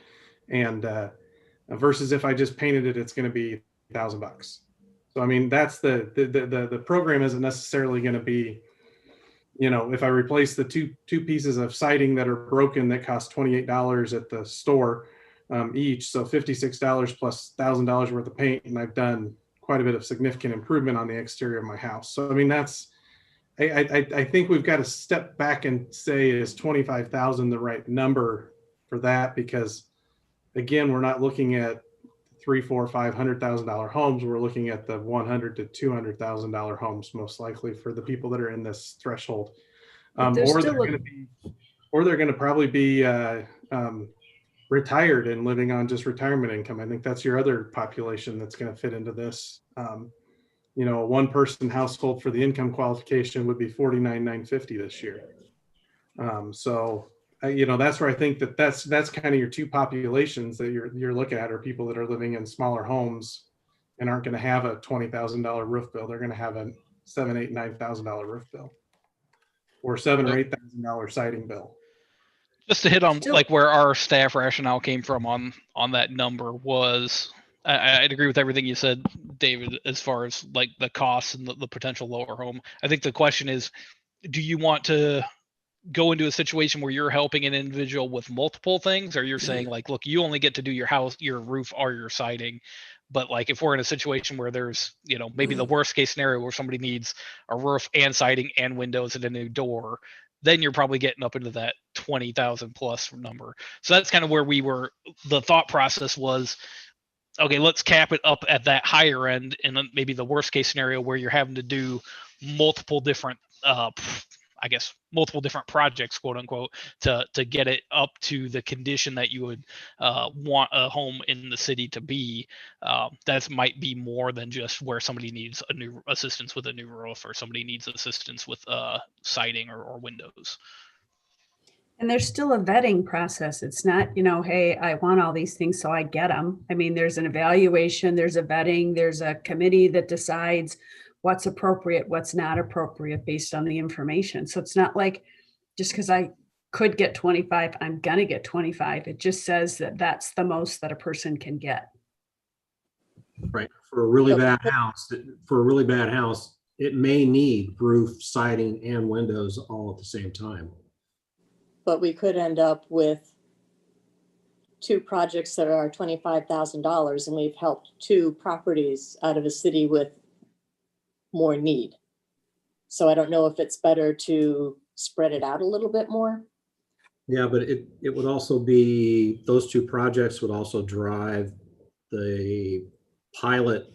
And versus if I just painted it, it's going to be $1,000. So I mean, that's the program isn't necessarily going to be, if I replace the two pieces of siding that are broken that cost $28 at the store each, so $56 plus $1,000 worth of paint, and I've done quite a bit of significant improvement on the exterior of my house. So I mean, I think we've got to step back and say, is 25,000 the right number for that? Because again, we're not looking at $300,000, $400,000, $500,000 homes. We're looking at the $100,000 to $200,000 homes, most likely, for the people that are in this threshold. Or they're going to probably be retired and living on just retirement income. I think that's your other population that's going to fit into this. A 1-person household for the income qualification would be $49,950 this year. That's where I think that's kind of your two populations that you're looking at, are people that are living in smaller homes and aren't going to have a $20,000 roof bill. They're going to have a $7,000, $8,000, $9,000 roof bill, or $7,000 or $8,000 siding bill. Just to hit on like where our staff rationale came from on that number was, I'd agree with everything you said, David, as far as like the costs and the potential lower home. I think the question is, do you want to go into a situation where you're helping an individual with multiple things, or you're saying like, look, you only get to do your house, your roof, or your siding. But like, if we're in a situation where there's, maybe the worst case scenario where somebody needs a roof and siding and windows and a new door, then you're probably getting up into that 20,000 plus number. So that's kind of where the thought process was, okay, let's cap it up at that higher end. And then maybe the worst case scenario where you're having to do multiple different, I guess, multiple different projects, quote unquote, to get it up to the condition that you would want a home in the city to be. That might be more than just where somebody needs a new assistance with a new roof, or somebody needs assistance with siding or windows. And there's still a vetting process. It's not, hey, I want all these things, so I get them. I mean, there's an evaluation, there's a vetting, there's a committee that decides what's appropriate, what's not appropriate based on the information. So it's not like just because I could get 25, I'm going to get 25. It just says that that's the most that a person can get. Right. For a really bad house, it may need roof, siding, and windows all at the same time. But we could end up with 2 projects that are $25,000, and we've helped 2 properties out of a city with more need. So I don't know if it's better to spread it out a little bit more. Yeah, but it would also be, those 2 projects would also drive the pilot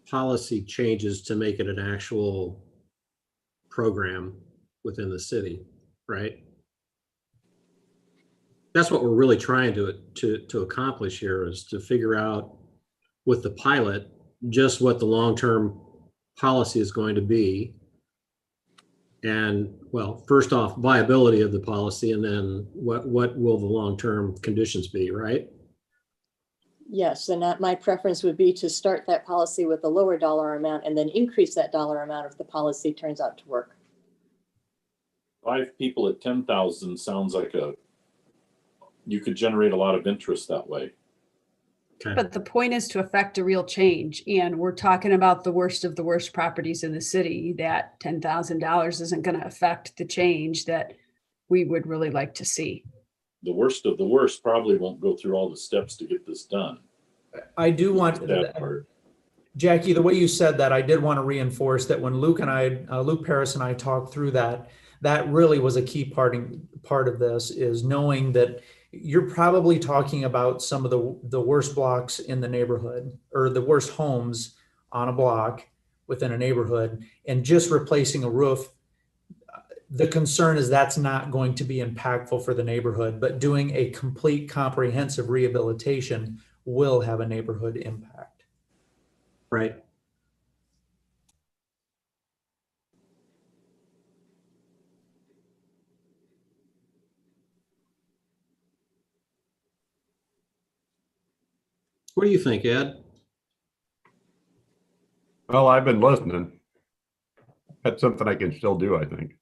policy changes to make it an actual program within the city, right? That's what we're really trying to accomplish here, is to figure out with the pilot just what the long-term policy is going to be. And, well, first off, viability of the policy, and then what will the long-term conditions be, right? Yes, and my preference would be to start that policy with a lower dollar amount and then increase that dollar amount if the policy turns out to work. 5 people at 10,000 sounds like you could generate a lot of interest that way. Okay. But the point is to affect a real change. And we're talking about the worst of the worst properties in the city. That $10,000 isn't going to affect the change that we would really like to see. The worst of the worst probably won't go through all the steps to get this done. I do want, That part. Jackie, the way you said that, I did want to reinforce that when Luke Paris and I talked through that, that really was a key part of this, is knowing that you're probably talking about some of the worst blocks in the neighborhood, or the worst homes on a block within a neighborhood, and just replacing a roof. The concern is that's not going to be impactful for the neighborhood, but doing a complete comprehensive rehabilitation will have a neighborhood impact. Right. What do you think, Ed? Well, I've been listening. That's something I can still do, I think.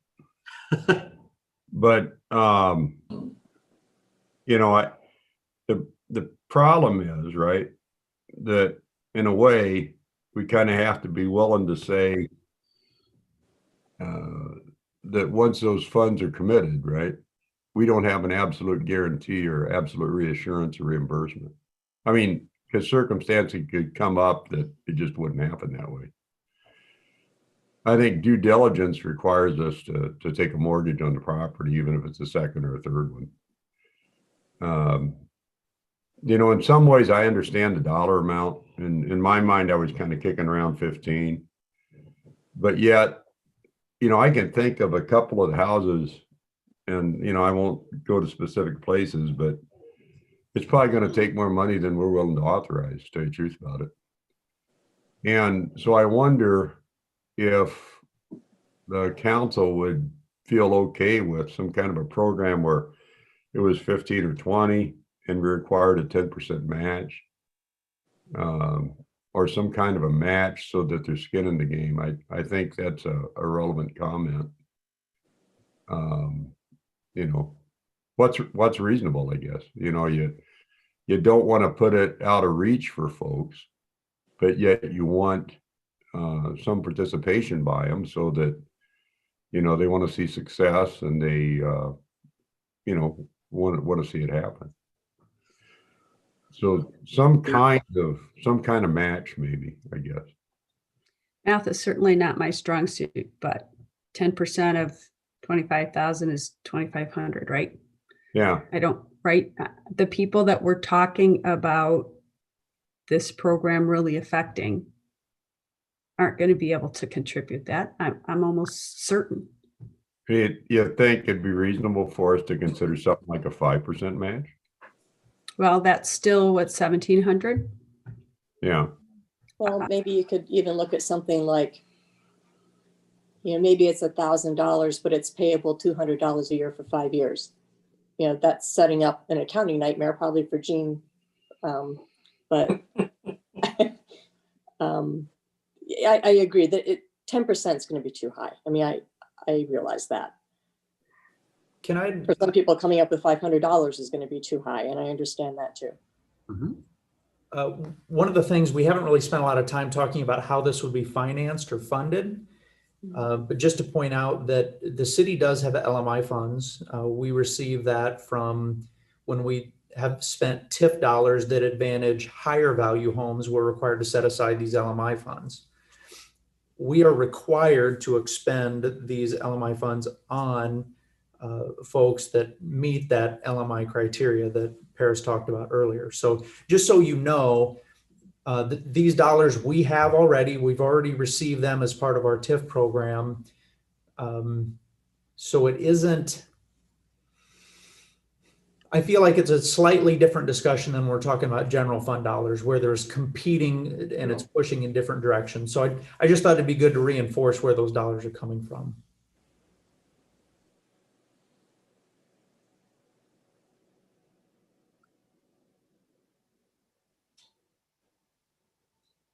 But the problem is, right, that in a way we kind of have to be willing to say that once those funds are committed, right, we don't have an absolute guarantee or absolute reassurance or reimbursement. I mean, because circumstances could come up that it just wouldn't happen that way. I think due diligence requires us to take a mortgage on the property, even if it's a second or a third one. In some ways, I understand the dollar amount. And in my mind, I was kind of kicking around 15. But yet, I can think of a couple of houses, and, I won't go to specific places, but it's probably going to take more money than we're willing to authorize, to tell you the truth about it. And so I wonder if the council would feel okay with some kind of a program where it was 15 or 20 and we required a 10% match, or some kind of a match so that there's skin in the game. I think that's a relevant comment. What's reasonable, I guess. You don't want to put it out of reach for folks, but yet you want some participation by them so that, they want to see success, and they, want to see it happen. So some kind of match, maybe, I guess. Math is certainly not my strong suit, but 10% of 25,000 is 2,500, right? Yeah. Right? The people that we're talking about this program really affecting aren't going to be able to contribute that. I'm almost certain. You think it'd be reasonable for us to consider something like a 5% match? Well, that's still what, 1,700? Yeah. Well, maybe you could even look at something like, maybe it's $1,000, but it's payable $200 a year for 5 years. That's setting up an accounting nightmare probably for Gene. But I agree that 10% is going to be too high. I mean, I realize that. Can I, For some people, coming up with $500 is going to be too high, and I understand that too. one of the things, we haven't really spent a lot of time talking about how this would be financed or funded. But just to point out that the city does have LMI funds. We receive that from when we have spent TIF dollars that advantage higher value homes. We're required to set aside these LMI funds. We are required to expend these LMI funds on folks that meet that LMI criteria that Paris talked about earlier. So just so you know, these dollars we have already, we've already received them as part of our TIF program. So it isn't, I feel like it's a slightly different discussion than we're talking about general fund dollars where there's competing and it's pushing in different directions. So I just thought it'd be good to reinforce where those dollars are coming from.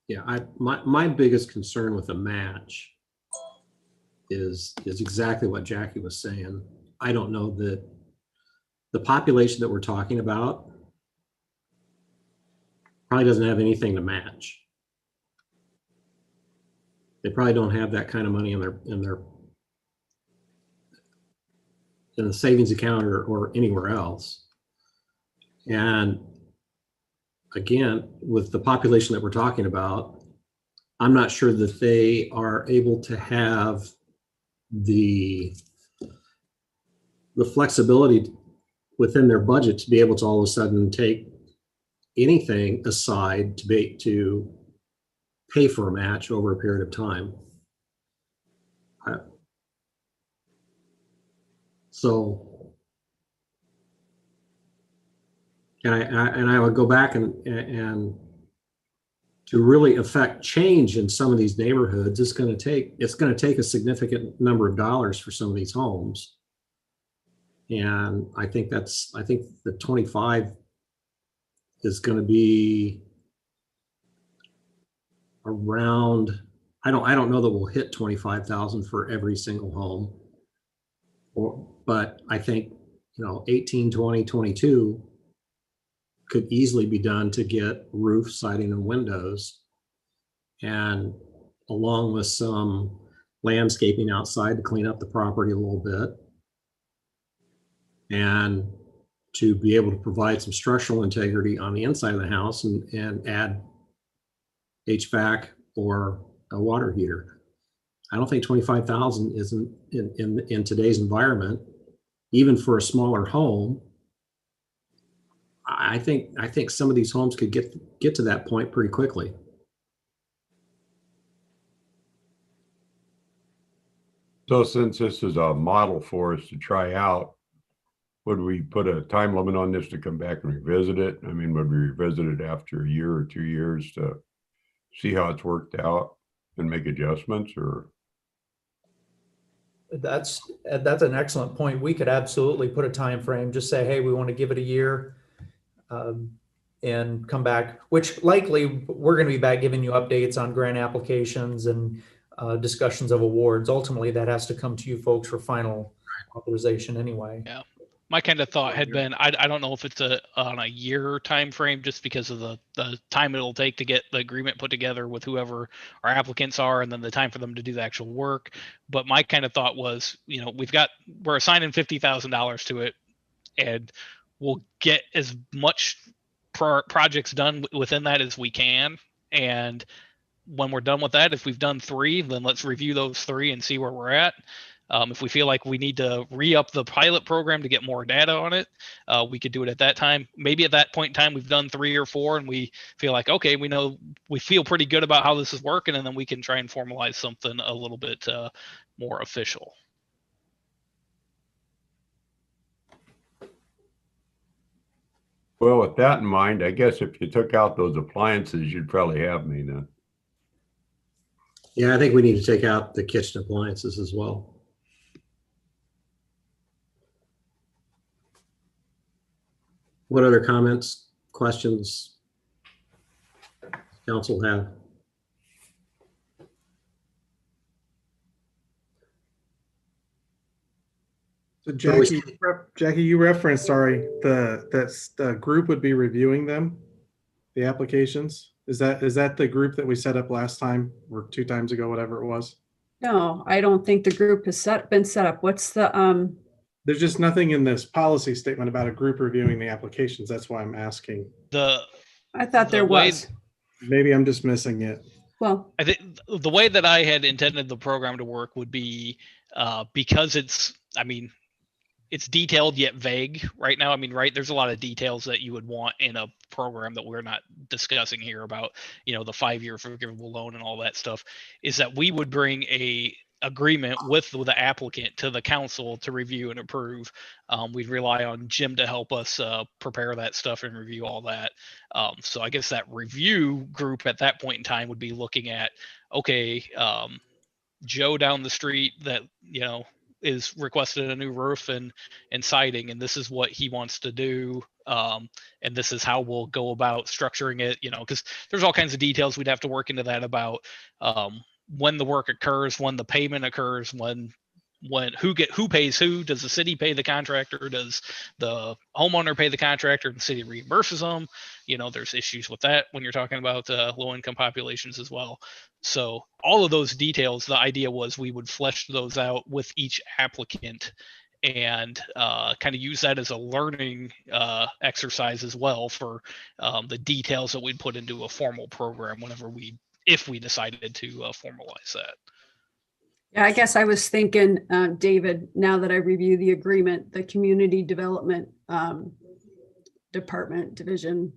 Yeah, my biggest concern with a match is exactly what Jackie was saying. I don't know that the population that we're talking about probably doesn't have anything to match. They probably don't have that kind of money in the savings account or anywhere else. And again, with the population that we're talking about, I'm not sure that they are able to have the flexibility within their budget to be able to all of a sudden take anything aside to pay for a match over a period of time. And I would go back and to really affect change in some of these neighborhoods, it's going to take a significant number of dollars for some of these homes. And I think the 25 is going to be around, I don't know that we'll hit 25,000 for every single home. But I think, 18, 20, 22 could easily be done to get roof, siding, and windows. And along with some landscaping outside to clean up the property a little bit. And to be able to provide some structural integrity on the inside of the house and add HVAC or a water heater. I don't think 25,000 isn't in today's environment, even for a smaller home. I think some of these homes could get to that point pretty quickly. So since this is a model for us to try out, would we put a time limit on this to come back and revisit it? I mean, would we revisit it after a year or 2 years to see how it's worked out and make adjustments? Or that's an excellent point. We could absolutely put a time frame, just say, hey, we want to give it a year and come back, which likely we're going to be back giving you updates on grant applications and discussions of awards. Ultimately, that has to come to you folks for final authorization anyway. Yeah. My kind of thought had been, I don't know if it's on a year time frame, just because of the time it'll take to get the agreement put together with whoever our applicants are, and then the time for them to do the actual work. But my kind of thought was, we're assigning $50,000 to it, and we'll get as much projects done within that as we can. And when we're done with that, if we've done 3, then let's review those 3 and see where we're at. If we feel like we need to re-up the pilot program to get more data on it, we could do it at that time. Maybe at that point in time, we've done 3 or 4 and we feel like, okay, we feel pretty good about how this is working, and then we can try and formalize something a little bit more official. Well, with that in mind, I guess if you took out those appliances, you'd probably have me then. Yeah, I think we need to take out the kitchen appliances as well. What other comments, questions council have? So Jackie, you referenced, sorry, the group would be reviewing them, the applications. Is that the group that we set up last time or 2 times ago, whatever it was? No, I don't think the group has been set up. What's the, There's just nothing in this policy statement about a group reviewing the applications. That's why I'm asking. I thought there the way- was. Maybe I'm just missing it. Well, I think the way that I had intended the program to work would be because it's detailed yet vague right now. I mean, right, there's a lot of details that you would want in a program that we're not discussing here about, the 5-year forgivable loan and all that stuff, is that we would bring a agreement with the applicant to the council to review and approve. We'd rely on Jim to help us prepare that stuff and review all that. So I guess that review group at that point in time would be looking at, okay, Joe down the street that, is requested a new roof and siding, and this is what he wants to do. And this is how we'll go about structuring it, because there's all kinds of details we'd have to work into that about when the work occurs, when the payment occurs, when who pays who. Does the city pay the contractor? Does the homeowner pay the contractor and the city reimburses them? There's issues with that when you're talking about low income populations as well. So all of those details, the idea was we would flesh those out with each applicant and kind of use that as a learning exercise as well for the details that we'd put into a formal program if we decided to formalize that. yeah, I guess I was thinking, David, now that I review the agreement, the community development division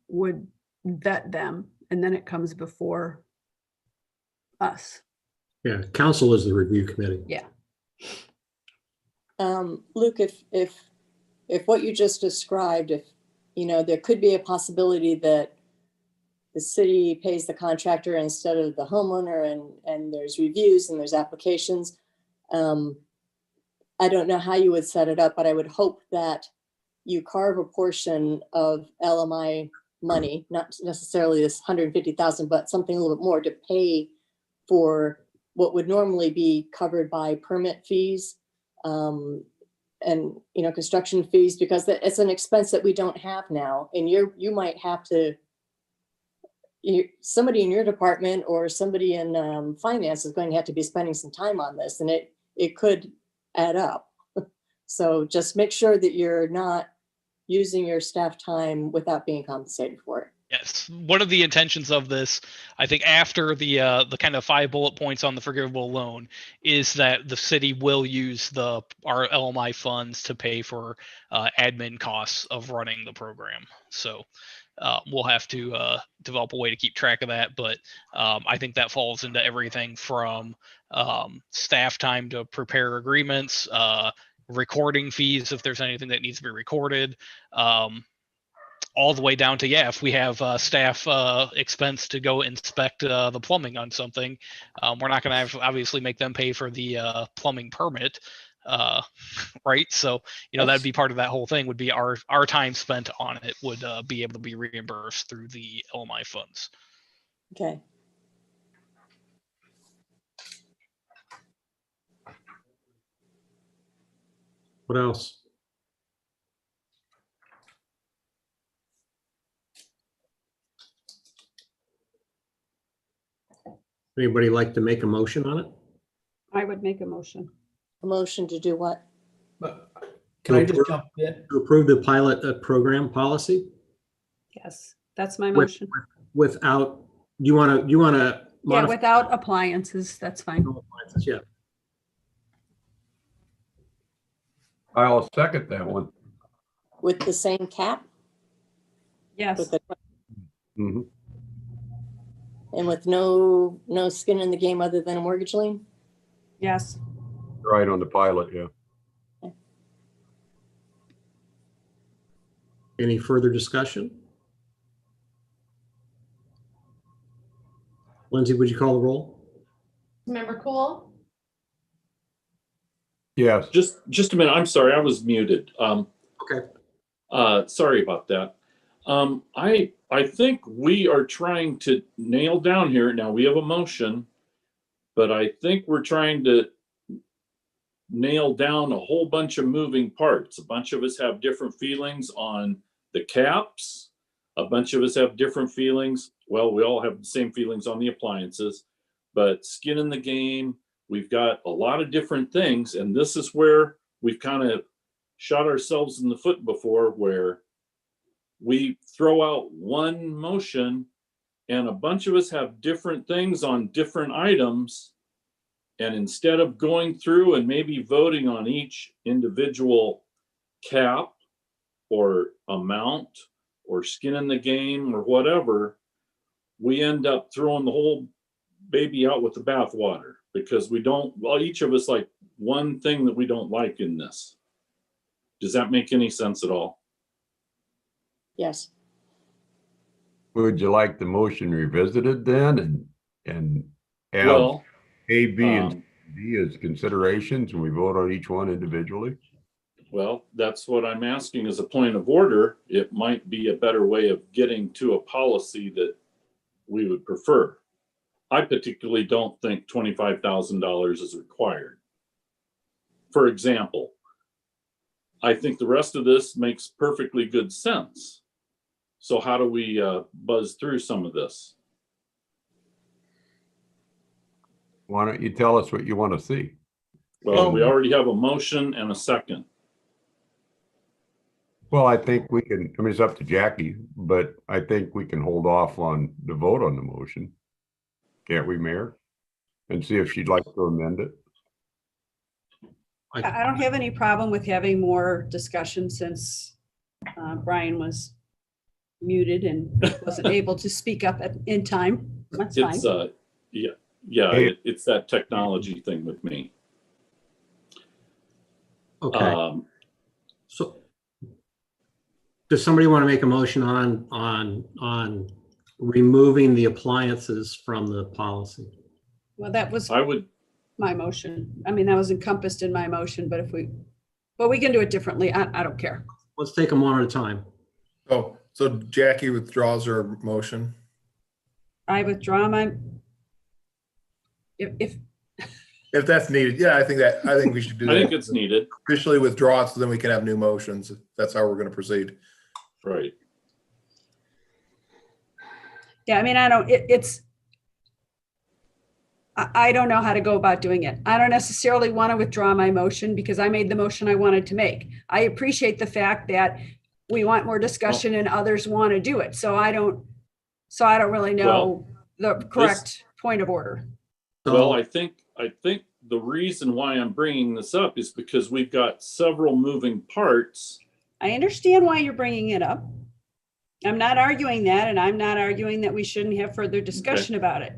would vet them, and then it comes before us. Yeah, council is the review committee. Yeah. Luke, if what you just described, there could be a possibility that the city pays the contractor instead of the homeowner, and there's reviews and there's applications. I don't know how you would set it up, but I would hope that you carve a portion of LMI money, not necessarily this 150,000, but something a little bit more to pay for what would normally be covered by permit fees and construction fees, because it's an expense that we don't have now. And you might have to, somebody in your department or somebody in finance is going to have to be spending some time on this, and it could add up. So just make sure that you're not using your staff time without being compensated for it. Yes, one of the intentions of this, I think, after the kind of 5 bullet points on the forgivable loan, is that the city will use our LMI funds to pay for admin costs of running the program. So we'll have to develop a way to keep track of that. But I think that falls into everything from staff time to prepare agreements, recording fees if there's anything that needs to be recorded. All the way down to, if we have staff expense to go inspect the plumbing on something, we're not going to obviously make them pay for the plumbing permit, right? So, that'd be part of that whole thing, would be our time spent on it would be able to be reimbursed through the LMI funds. Okay. What else? Anybody like to make a motion on it? I would make a motion. A motion to do what? But can I just jump in? To approve the pilot program policy Yes, that's my motion. without, you want to Yeah, modify? without appliances, that's fine. No appliances, yeah. I'll second that one. With the same cap? Yes, With the, Mhm. and with no skin in the game other than a mortgage lien? yes. Right on the pilot, yeah. Any further discussion? Lindsay, would you call the roll? Member Cool, Yes. Just a minute. I'm sorry, I was muted. Okay. Sorry about that. I think we are trying to nail down here. Now we have a motion, but I think we're trying to nail down a whole bunch of moving parts. A bunch of us have different feelings on the caps. A bunch of us have different feelings. Well, we all have the same feelings on the appliances, but skin in the game, we've got a lot of different things. And this is where we've kind of shot ourselves in the foot before, where we throw out one motion and a bunch of us have different things on different items. And instead of going through and maybe voting on each individual cap or amount or skin in the game or whatever, we end up throwing the whole baby out with the bathwater because we don't, well, each of us like one thing that we don't like in this. Does that make any sense at all? Yes. Would you like the motion revisited then and have Well, A, B, and D as considerations and we vote on each one individually? well, that's what I'm asking as a point of order. It might be a better way of getting to a policy that we would prefer. I particularly don't think $25,000 is required. For example, I think the rest of this makes perfectly good sense. So how do we buzz through some of this? Why don't you tell us what you want to see? Well, we already have a motion and a second. Well, I think we can, I mean, it's up to Jackie, but I think we can hold off on the vote on the motion. Can't we, Mayor? And see if she'd like to amend it. I don't have any problem with having more discussion since Brian was muted and wasn't able to speak up in time. That's fine. It's it's that technology thing with me. Okay. So does somebody want to make a motion on removing the appliances from the policy? Well, that was I would, my motion. I mean, that was encompassed in my motion, but we can do it differently. I don't care. Let's take them one at a time. Oh, so Jackie withdraws her motion. I withdraw my, if If that's needed, yeah, I think we should do I that. think it's needed, Officially withdraw it so then we can have new motions. That's how we're going to proceed. right? yeah, I mean, I don't know how to go about doing it. I don't necessarily want to withdraw my motion because I made the motion I wanted to make. I appreciate the fact that we want more discussion and others want to do it. So I don't really know the correct point of order. Well, I think the reason why I'm bringing this up is because we've got several moving parts. I understand why you're bringing it up. I'm not arguing that, and I'm not arguing that we shouldn't have further discussion about it.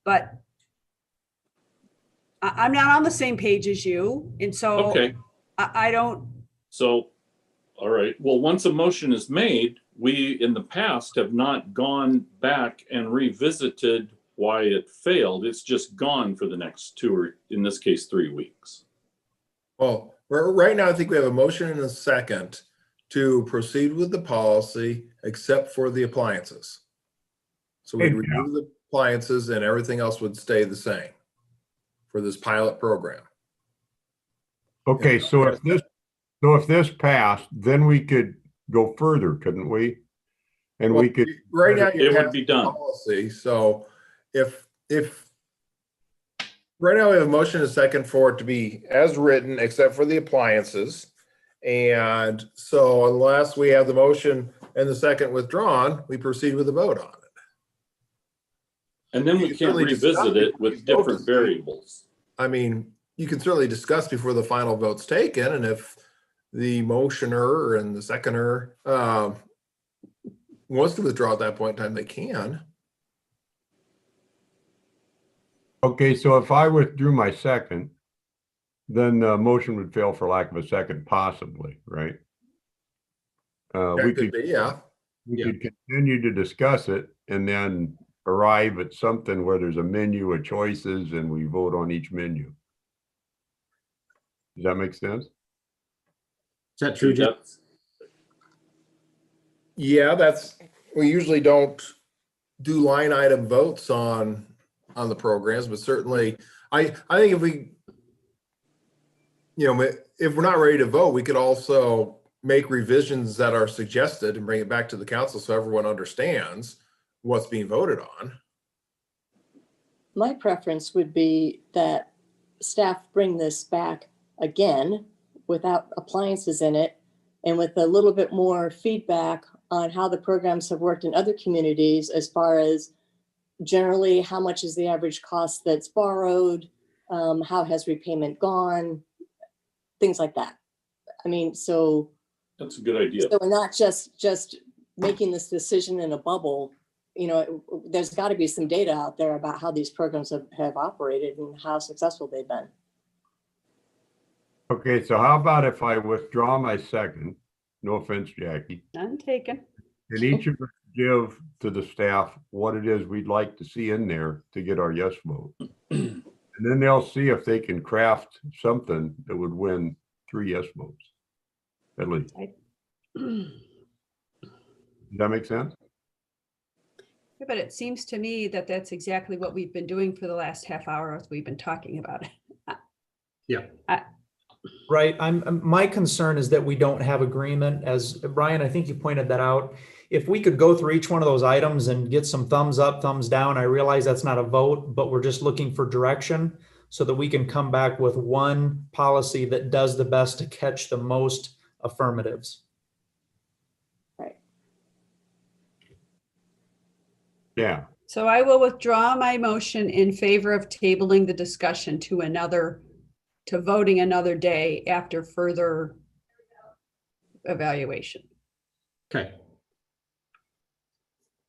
But I'm not on the same page as you, and so Okay, I don't. so, all right. Well, once a motion is made, we in the past have not gone back and revisited why it failed. It's just gone for the next 2 or in this case 3 weeks. Well, right now, I think we have a motion and a second to proceed with the policy except for the appliances. So we remove the appliances and everything else would stay the same for this pilot program. Okay, so if this passed, then we could go further, couldn't we? And Well, we could, right now you It would have be the done. policy. So if right now we have a motion and a second for it to be as written except for the appliances. And so unless we have the motion and the second withdrawn, we proceed with the vote on it. And then we You can can't certainly revisit discuss it it. with different variables. I mean, you can certainly discuss before the final vote's taken, and if the motioner and the seconder wants to withdraw at that point in time, they can. okay, so if I withdrew my second, then the motion would fail for lack of a second, possibly, right? we That could could be, yeah. we could continue to discuss it and then arrive at something where there's a menu of choices and we vote on each menu. Does that make sense? Is that true, Jeff? Yeah, we usually don't do line item votes on the programs, but certainly I think if we, if we're not ready to vote, we could also make revisions that are suggested and bring it back to the council so everyone understands what's being voted on. My preference would be that staff bring this back again without appliances in it and with a little bit more feedback on how the programs have worked in other communities as far as generally how much is the average cost that's borrowed, how has repayment gone, things like that. I mean, so That's a good idea. so we're not just making this decision in a bubble. There's got to be some data out there about how these programs have operated and how successful they've been. Okay, so how about if I withdraw my second? No offense, Jackie. None taken. And each of us give to the staff what it is we'd like to see in there to get our yes vote. And then they'll see if they can craft something that would win 3 yes votes, at least. Does that make sense? Yeah, but it seems to me that that's exactly what we've been doing for the last half hour as we've been talking about it. Yeah. Right. My concern is that we don't have agreement. As Brian, I think you pointed that out. If we could go through each one of those items and get some thumbs up, thumbs down, I realize that's not a vote, but we're just looking for direction so that we can come back with one policy that does the best to catch the most affirmatives. Right. Yeah. So I will withdraw my motion in favor of tabling the discussion to voting another day after further evaluation. Okay.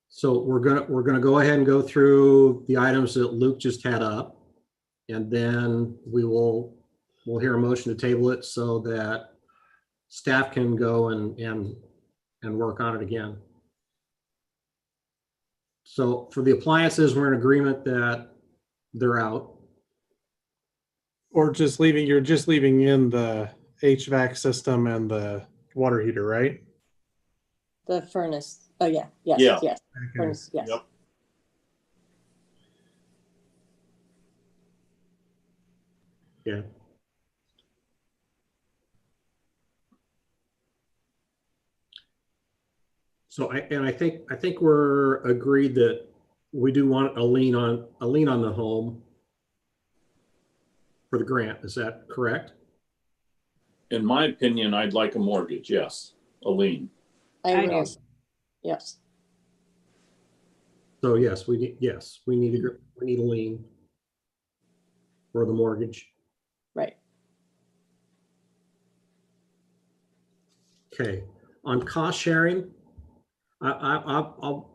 So we're gonna go ahead and go through the items that Luke just had up. And then we'll hear a motion to table it so that staff can go and work on it again. So for the appliances, we're in agreement that they're out. Or you're just leaving in the HVAC system and the water heater, right? The furnace. Oh, yeah. Yes. Yeah. Yes. Furnace. Yes. Yep. Yeah. So I think we're agreed that we do want a lien on the home for the grant. Is that correct? In my opinion, I'd like a mortgage. Yes, a lien. I do. will. Yes. So yes, we need a lien for the mortgage. Right. Okay. On cost sharing, I'll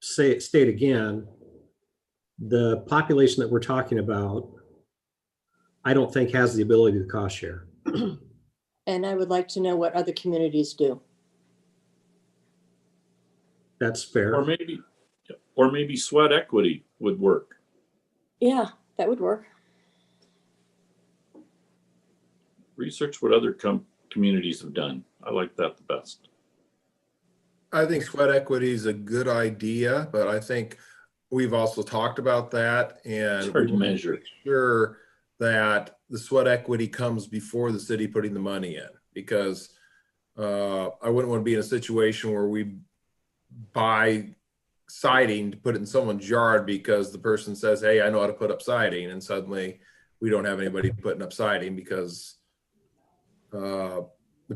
state again, the population that we're talking about, I don't think has the ability to cost share. And I would like to know what other communities do. That's fair. Or maybe sweat equity would work. Yeah, that would work. Research what other communities have done. I like that the best. I think sweat equity is a good idea, but I think we've also talked about that, and It's hard to we want measure. make sure that the sweat equity comes before the city putting the money in, because I wouldn't want to be in a situation where we buy siding to put it in someone's yard because the person says, hey, I know how to put up siding, and suddenly we don't have anybody putting up siding because the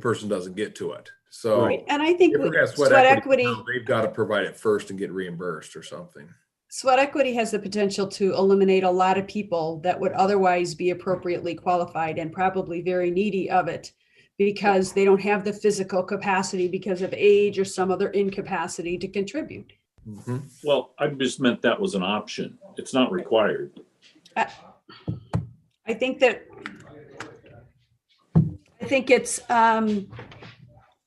person doesn't get to it. So Right. And I think if we're gonna have sweat equity, they've got to provide it first and get reimbursed or something. sweat equity has the potential to eliminate a lot of people that would otherwise be appropriately qualified and probably very needy of it because they don't have the physical capacity because of age or some other incapacity to contribute. Mm-hmm. Well, I just meant that was an option. It's not required. I think that think it's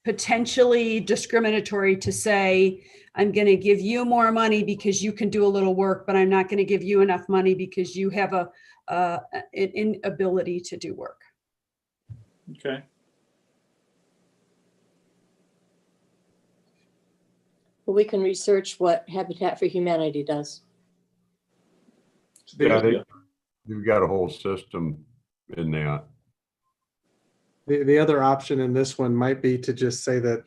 potentially discriminatory to say, I'm going to give you more money because you can do a little work, but I'm not going to give you enough money because you have an inability to do work. Okay. Well, we can research what Habitat for Humanity does. Yeah, you've got a whole system in that. The other option in this one might be to just say that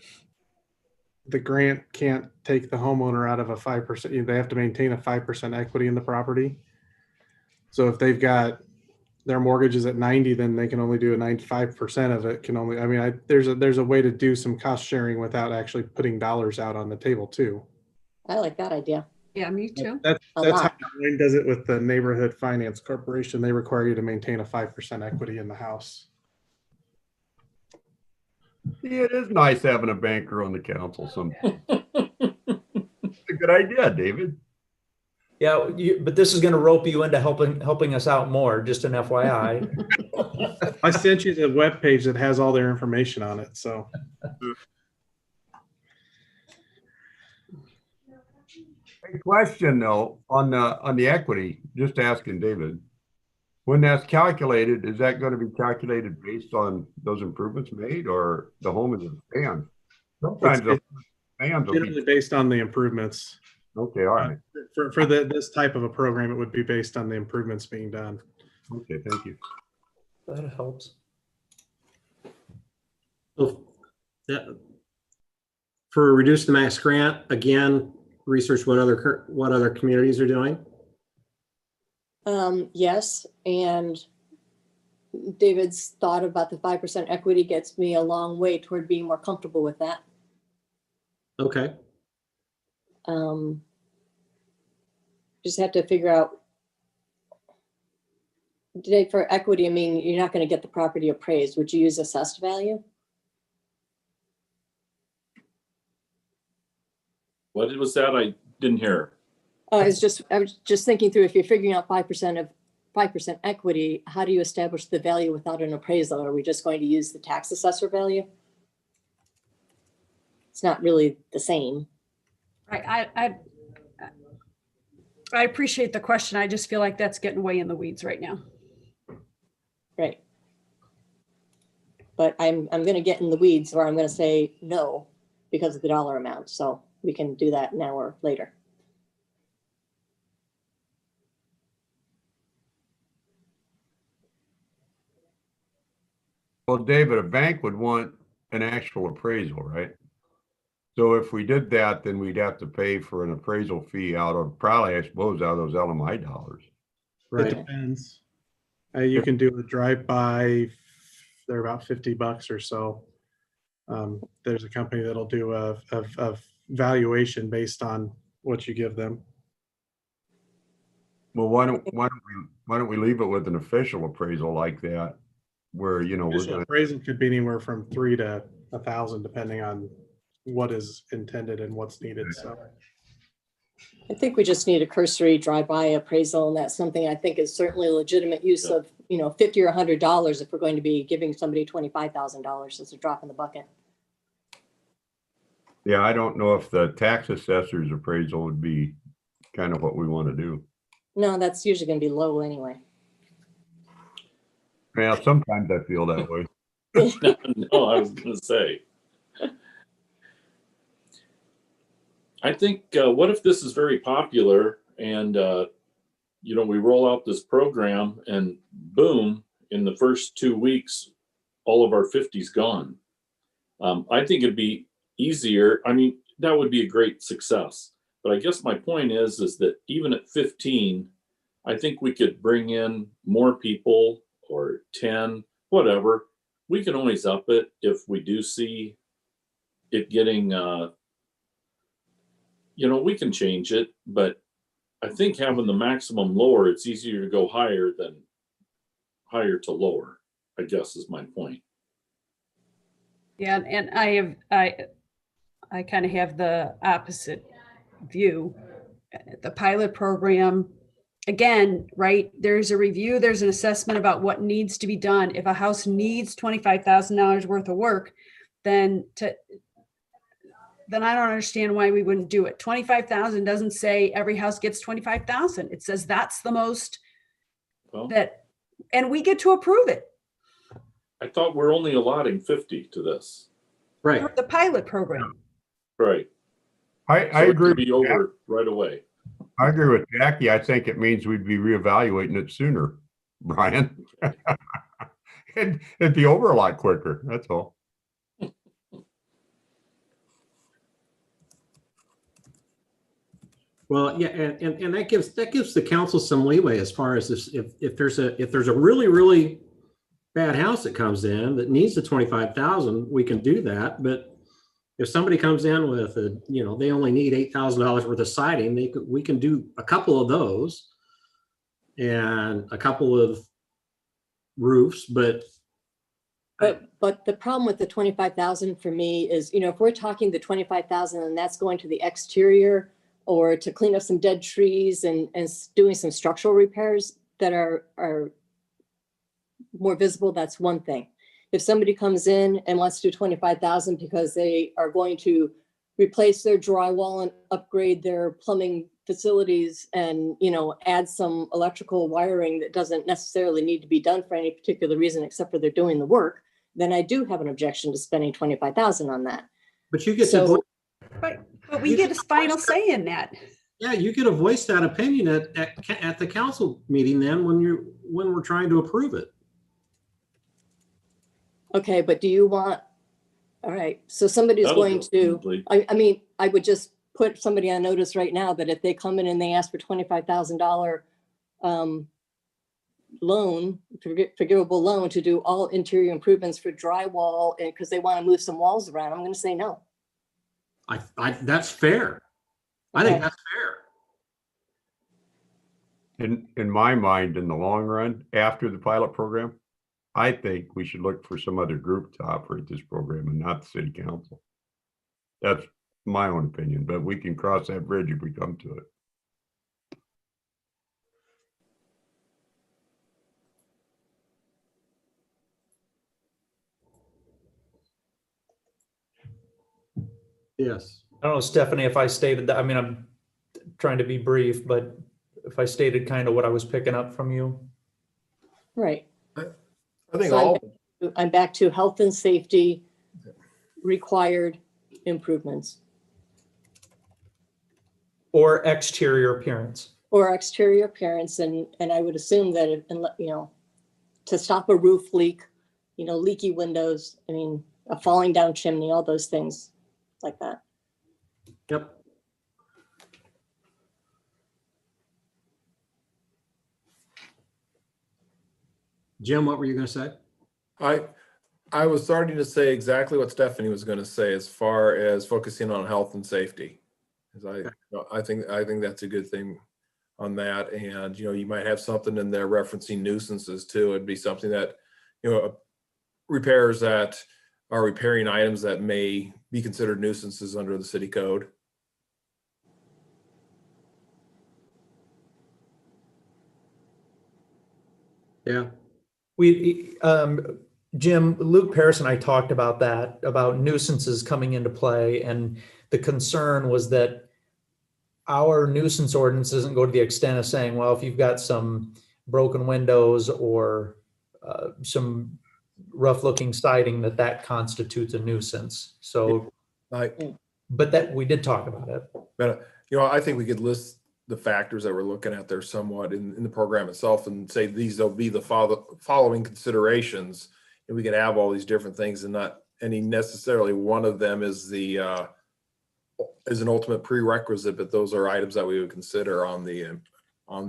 the grant can't take the homeowner out of a 5%. They have to maintain a 5% equity in the property. So if they've got their mortgage is at 90, then they can only do a 95% of it. Can only, I mean, there's a way to do some cost sharing without actually putting dollars out on the table too. I like that idea. Yeah, me too. That's A how lot. Wayne does it with the Neighborhood Finance Corporation. They require you to maintain a 5% equity in the house. Yeah, it is nice having a banker on the council. It's a good idea, David. Yeah, but this is going to rope you into helping us out more, just an FYI. I sent you the webpage that has all their information on it. So Hey, question though, on the equity, just asking David, when that's calculated, is that going to be calculated based on those improvements made, or the home is expand? Sometimes the fans will generally be based on the improvements. okay. All right. For this type of a program, it would be based on the improvements being done. Okay, thank you. That helps. So for reduce the max grant, again, research what other communities are doing. Yes, and David's thought about the 5% equity gets me a long way toward being more comfortable with that. Okay. Just have to figure out. Today for equity, I mean, you're not going to get the property appraised. Would you use assessed value? What was that? I didn't hear. I was just thinking through, if you're figuring out 5% equity, how do you establish the value without an appraisal? Are we just going to use the tax assessor value? It's not really the same. I appreciate the question. I just feel like that's getting way in the weeds right now. Right. But I'm going to get in the weeds, or I'm going to say no because of the dollar amount. So we can do that now or later. Well, David, a bank would want an actual appraisal, right? So if we did that, then we'd have to pay for an appraisal fee out of probably, I suppose, out of those LMI dollars. It depends. You can do a drive-by. They're about $50 or so. There's a company that'll do a valuation based on what you give them. Well, why don't we leave it with an official appraisal like that, where Appraisal could be anywhere from $3 to $1,000, depending on what is intended and what's needed. So I think we just need a cursory drive-by appraisal, and that's something I think is certainly a legitimate use of, $50 or $100 if we're going to be giving somebody $25,000 as a drop in the bucket. Yeah, I don't know if the tax assessor's appraisal would be kind of what we want to do. No, that's usually going to be low anyway. Well, sometimes I feel that way. No, I was going to say. I think, what if this is very popular and, we roll out this program and boom, in the first 2 weeks, all of our 50's gone. I think it'd be easier. I mean, that would be a great success. But I guess my point is that even at 15, I think we could bring in more people, or 10, whatever. We can always up it if we do see it getting, we can change it, but I think having the maximum lower, it's easier to go higher than higher to lower, I guess is my point. Yeah, and I kind of have the opposite view. The pilot program again, right, there's a review, there's an assessment about what needs to be done. If a house needs $25,000 worth of work, then I don't understand why we wouldn't do it. 25,000 doesn't say every house gets 25,000. It says that's the most Well, and we get to approve it I thought we're only allotting 50 to this. Right. for the pilot program. Right. I So it agree. could be over right away. I agree with Jackie. I think it means we'd be reevaluating it sooner, Brian. It'd be over a lot quicker. That's all. Well, yeah, and that gives the council some leeway as far as if there's a really bad house that comes in that needs the 25,000, we can do that. But if somebody comes in with they only need $8,000 worth of siding, we can do a couple of those and a couple of roofs, but the problem with the 25,000 for me is, if we're talking the 25,000 and that's going to the exterior or to clean up some dead trees and doing some structural repairs that are more visible, that's one thing. If somebody comes in and wants to do 25,000 because they are going to replace their drywall and upgrade their plumbing facilities and, add some electrical wiring that doesn't necessarily need to be done for any particular reason except for they're doing the work, then I do have an objection to spending 25,000 on that. but you get So- to But we get a final say in that. yeah, you get to voice that opinion at the council meeting then when we're trying to approve it. Okay, but do you want, all right, so somebody's That'll going go to, smoothly. I mean, I would just put somebody on notice right now that if they come in and they ask for $25,000 loan, forgivable loan to do all interior improvements for drywall and because they want to move some walls around, I'm going to say no. That's fair. I think Okay. that's fair. In my mind, in the long run, after the pilot program, I think we should look for some other group to operate this program and not the city council. That's my own opinion, but we can cross that bridge if we come to it. Yes. I don't know, Stephanie, if I stated that, I mean, I'm trying to be brief, but if I stated kind of what I was picking up from you. Right. I think So all, I'm back to health and safety required improvements Or exterior appearance. or exterior appearance. And I would assume that, to stop a roof leak, leaky windows, a falling down chimney, all those things like that. Yep. Jim, what were you going to say? I was starting to say exactly what Stephanie was going to say as far as focusing on health and safety. I think that's a good thing on that. And, you might have something in there referencing nuisances too. It'd be something that, repairs that are repairing items that may be considered nuisances under the city code. Yeah. Jim, Luke Paris and I talked about that, about nuisances coming into play. And the concern was that our nuisance ordinance doesn't go to the extent of saying, well, if you've got some broken windows or some rough looking siding, that constitutes a nuisance. So, but that we did talk about it. But, I think we could list the factors that we're looking at there somewhat in the program itself and say these will be the following considerations. And we can have all these different things and not any necessarily one of them is an ultimate prerequisite, but those are items that we would consider on the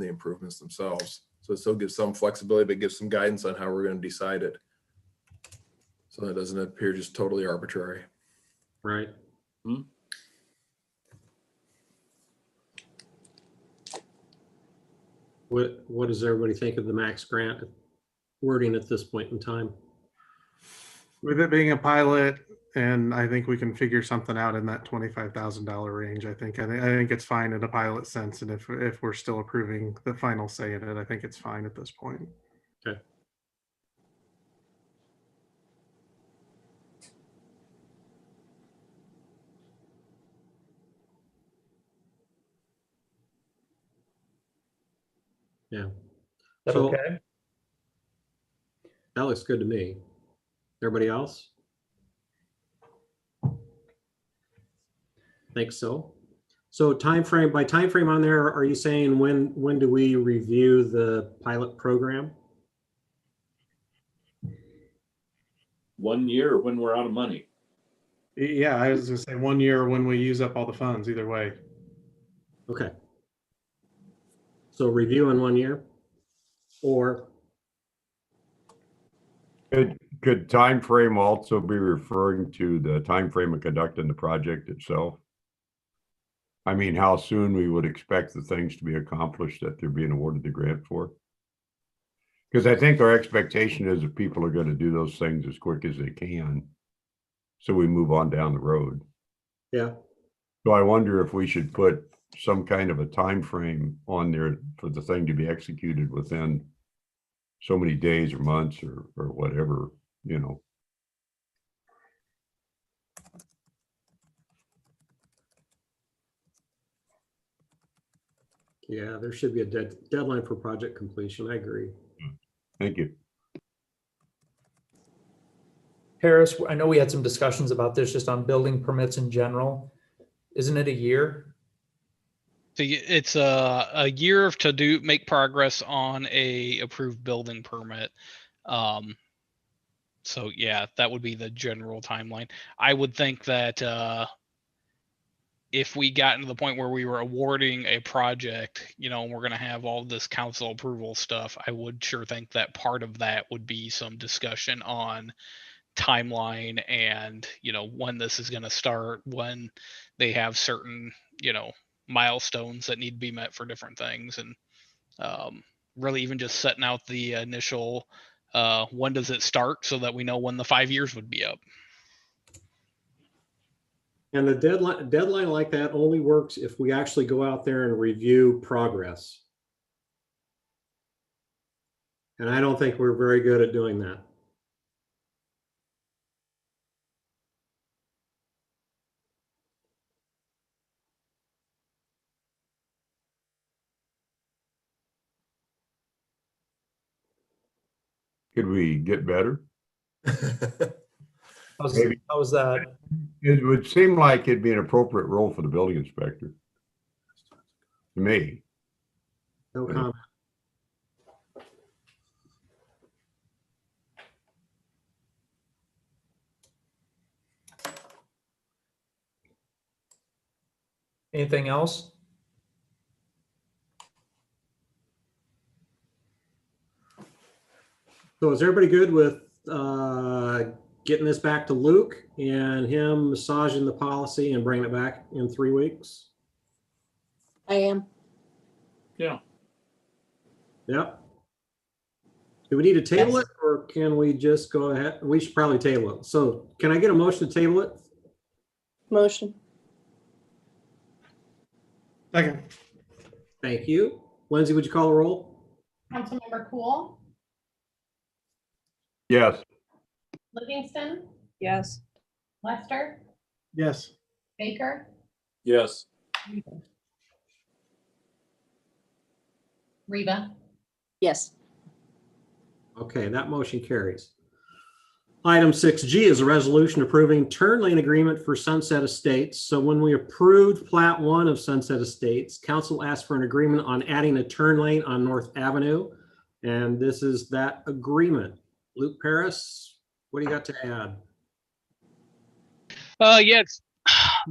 improvements themselves. So it still gives some flexibility, but gives some guidance on how we're going to decide it. So that doesn't appear just totally arbitrary. Right. Hmm. What does everybody think of the max grant wording at this point in time? With it being a pilot, and I think we can figure something out in that $25,000 range. I think it's fine in a pilot sense, and if we're still approving the final say in it, I think it's fine at this point. Okay. Yeah. Is that So- okay? That looks good to me. Everybody else? Think so. So timeframe, by timeframe on there, are you saying when do we review the pilot program? 1 year when we're out of money. Yeah, I was gonna say 1 year when we use up all the funds, either way. Okay. So review in 1 year? Or, Could time frame also be referring to the time frame of conducting the project itself? I mean, how soon we would expect the things to be accomplished that they're being awarded the grant for? Because I think our expectation is that people are going to do those things as quick as they can. So we move on down the road. yeah, So I wonder if we should put some kind of a time frame on there for the thing to be executed within so many days or months or whatever, you know. yeah, there should be a deadline for project completion. I agree. Thank you. Paris, I know we had some discussions about this just on building permits in general. Isn't it a year? So it's a year to make progress on a approved building permit. So yeah, that would be the general timeline. I would think that if we got to the point where we were awarding a project, you know, and we're going to have all this council approval stuff, I would sure think that part of that would be some discussion on timeline and, you know, when this is going to start, when they have certain, you know, milestones that need to be met for different things, and really even just setting out the initial when does it start so that we know when the 5 years would be up. And the deadline like that only works if we actually go out there and review progress. And I don't think we're very good at doing that. Could we get better? Maybe. How's that? It would seem like it'd be an appropriate role for the building inspector. To me. No comment. Anything else? So is everybody good with getting this back to Luke and him massaging the policy and bringing it back in 3 weeks? I am. Yeah. Yep. Do we need to table Yes. it, or can we just go ahead? We should probably table it. So can I get a motion to table it? Motion. Second. Thank you. Lindsay, would you call the roll? Councilmember Cool, Yes. Livingston, Yes. Lester, Yes. Baker, Yes. Reba. Yes. Okay, that motion carries. Item 6G is a resolution approving turn lane agreement for Sunset Estates. So when we approved Plat 1 of Sunset Estates, council asked for an agreement on adding a turn lane on North Avenue. And this is that agreement. Luke Paris, what do you got to add? Yeah, it's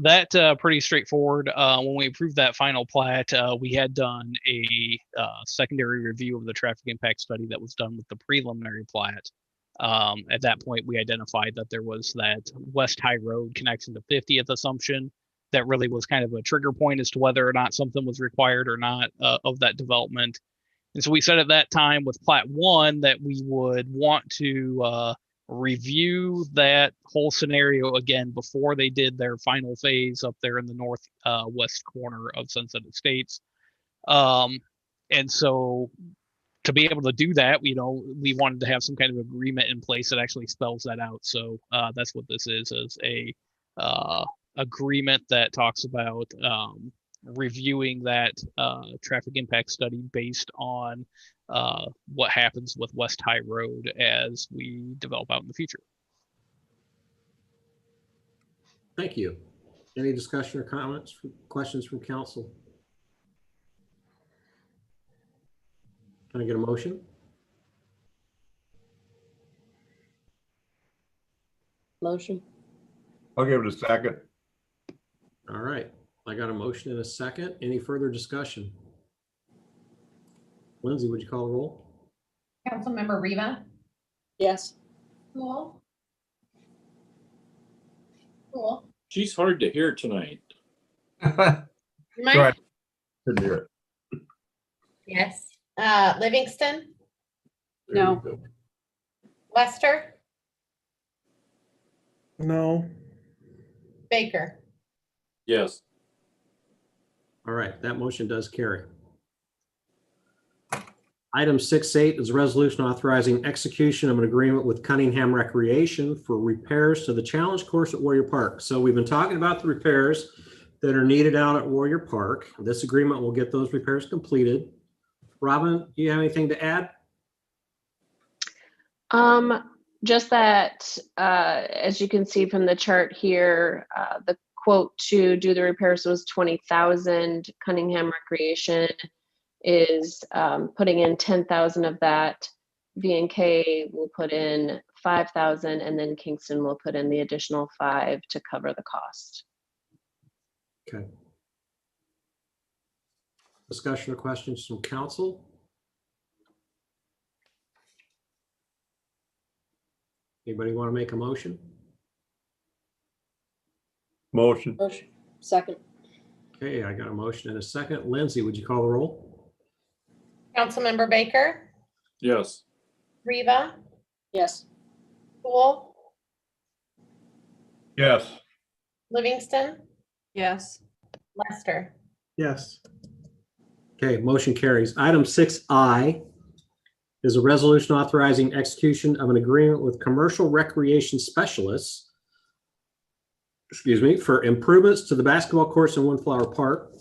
that pretty straightforward. When we approved that final plat, we had done a secondary review of the traffic impact study that was done with the preliminary plat. At that point, we identified that there was that West High Road connection to 50th assumption that really was kind of a trigger point as to whether or not something was required or not of that development. And so we said at that time with Plat 1 that we would want to review that whole scenario again before they did their final phase up there in the north west corner of Sunset Estates. And so to be able to do that, we wanted to have some kind of agreement in place that actually spells that out. So that's what this is a agreement that talks about reviewing that traffic impact study based on what happens with West High Road as we develop out in the future. Thank you. Any discussion or comments, questions from council? Can I get a motion? Motion. I'll give it a second. All right. I got a motion and a second. Any further discussion? Lindsay, would you call the roll? Councilmember Riva, Yes. Cool. Cool. She's hard to hear tonight. Mike? Right. Couldn't hear it. Yes. Livingston, There No. you go. Lester, No. Baker. Yes. All right, that motion does carry. Item 6.8 is a resolution authorizing execution of an agreement with Cunningham Recreation for repairs to the challenge course at Warrior Park. So we've been talking about the repairs that are needed out at Warrior Park. This agreement will get those repairs completed. Robin, do you have anything to add? Just that, as you can see from the chart here, the quote to do the repairs was 20,000. Cunningham Recreation is putting in 10,000 of that. V&K will put in 5,000, and then Kingston will put in the additional 5 to cover the cost. Okay. Discussion or questions from council? Anybody want to make a motion? Motion. Motion. Second. Okay, I got a motion and a second. Lindsay, would you call the roll? Councilmember Baker, Yes. Riva, Yes. Cool, Yes. Livingston, Yes. Lester. Yes. Okay, motion carries. Item 6I is a resolution authorizing execution of an agreement with commercial recreation specialists, for improvements to the basketball courts in Windflower Park.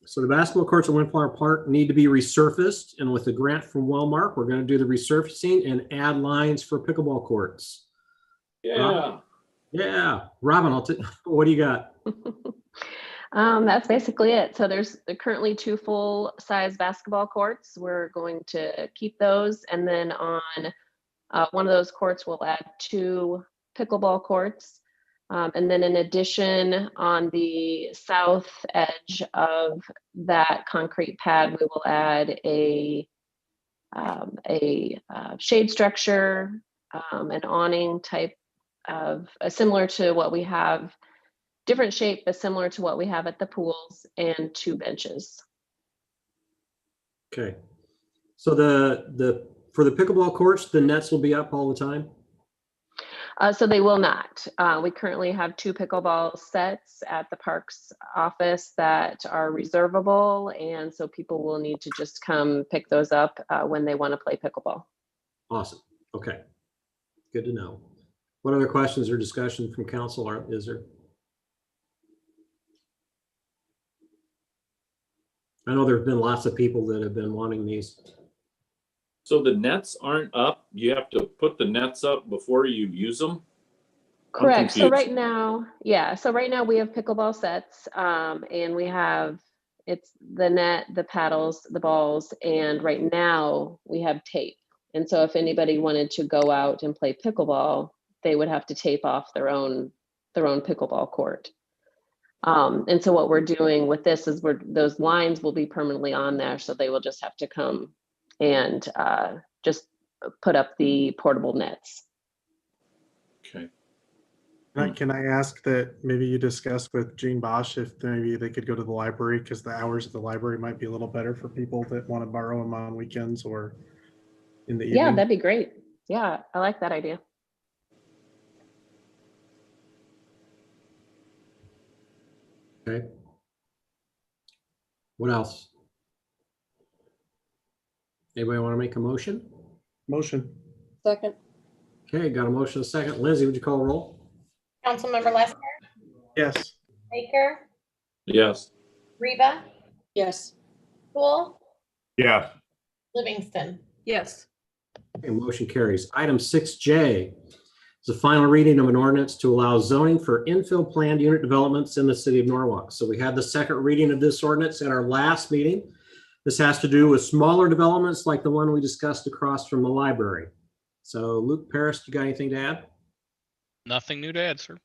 So the basketball courts in Windflower Park need to be resurfaced, and with a grant from Wellmark, we're going to do the resurfacing and add lines for pickleball courts. Yeah. Yeah, Robin, what do you got? That's basically it. So there's currently 2 full-size basketball courts. We're going to keep those, and then on one of those courts, we'll add 2 pickleball courts. And then in addition, on the south edge of that concrete pad, we will add a shade structure, an awning type of similar to what we have, different shape, but similar to what we have at the pools, and 2 benches. Okay. So for the pickleball courts, the nets will be up all the time? So they will not. We currently have 2 pickleball sets at the parks office that are reservable, and so people will need to just come pick those up when they want to play pickleball. Awesome. Okay. Good to know. What other questions or discussion from council is there? I know there've been lots of people that have been wanting these. So the nets aren't up? You have to put the nets up before you use them? Correct. So confused. right now, we have pickleball sets, and we have, it's the net, the paddles, the balls, and right now we have tape. And so if anybody wanted to go out and play pickleball, they would have to tape off their own pickleball court. And so what we're doing with this is those lines will be permanently on there, so they will just have to come and just put up the portable nets. Okay. Can I ask that maybe you discuss with Gene Bosch if maybe they could go to the library, because the hours at the library might be a little better for people that want to borrow them on weekends or in the evening? Yeah, that'd be great. Yeah, I like that idea. Okay. What else? Anybody want to make a motion? Motion. Second, Okay, got a motion, a second. Lindsay, would you call a roll? Councilmember Lester, Yes. Baker, Yes. Reba, yes. Cool, Yes. Livingston. Yes. Okay, motion carries. Item 6J is the final reading of an ordinance to allow zoning for infill planned unit developments in the city of Norwalk. So we had the second reading of this ordinance at our last meeting. This has to do with smaller developments like the one we discussed across from the library. So Luke, Paris, you got anything to add? Nothing new to add, sir.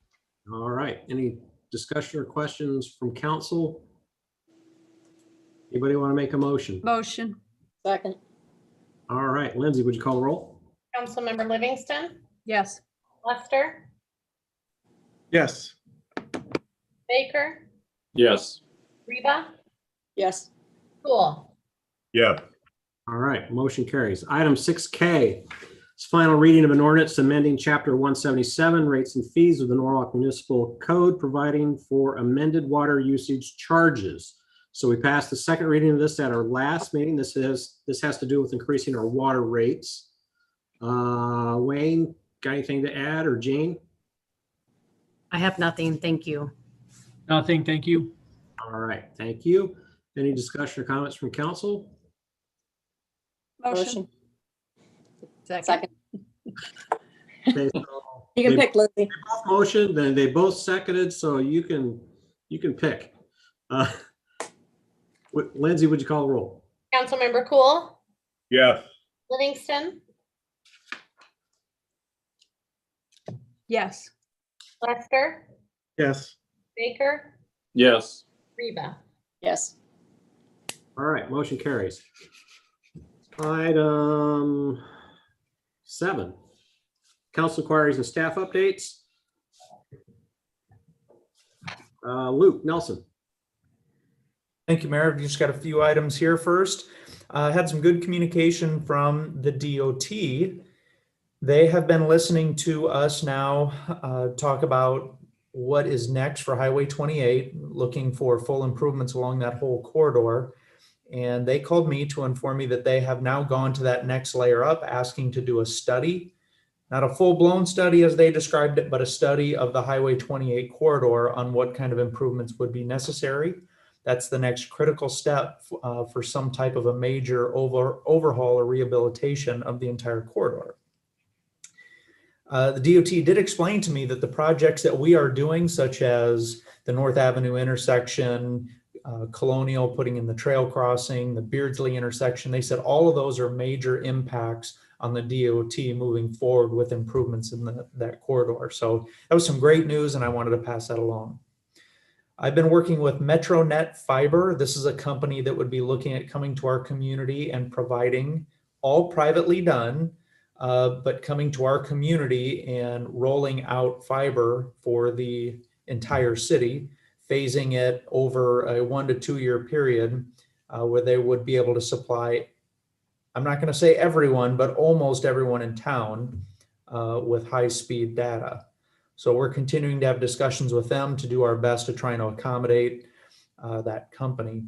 All right. Any discussion or questions from council? Anybody want to make a motion? Motion. Second, All right. Lindsay, would you call the roll? Councilmember Livingston, Yes. Lester, Yes. Baker, Yes. Reba, yes. Cool. Yes. All right, motion carries. Item 6K is final reading of an ordinance amending Chapter 177 rates and fees of the Norwalk Municipal Code, providing for amended water usage charges. So we passed the second reading of this at our last meeting. This has to do with increasing our water rates. Wayne, got anything to add, or Jean? I have nothing. Thank you. Nothing, thank you. All right, thank you. Any discussion or comments from council? Motion. Second. Okay, so You can they pick, Lindsay. both motioned, then they both seconded, so you can pick. Lindsay, would you call the roll? Councilmember Cool, Yes. Livingston, Yes. Lester, Yes. Baker, Yes. Reba. Yes. All right, motion carries. Item 7, council inquiries and staff updates. Luke Nelson. Thank you, Mayor. I've just got a few items here first. Had some good communication from the DOT. They have been listening to us now talk about what is next for Highway 28, looking for full improvements along that whole corridor. And they called me to inform me that they have now gone to that next layer up, asking to do a study, not a full-blown study as they described it, but a study of the Highway 28 corridor on what kind of improvements would be necessary. That's the next critical step for some type of a major overhaul or rehabilitation of the entire corridor. The DOT did explain to me that the projects that we are doing, such as the North Avenue intersection, Colonial putting in the trail crossing, the Beardsley intersection, they said all of those are major impacts on the DOT moving forward with improvements in that corridor. So that was some great news, and I wanted to pass that along. I've been working with MetroNet Fiber. This is a company that would be looking at coming to our community and providing, all privately done, but coming to our community and rolling out fiber for the entire city, phasing it over a 1 to 2 year period where they would be able to supply, I'm not going to say everyone, but almost everyone in town with high-speed data. So we're continuing to have discussions with them to do our best to try and accommodate that company.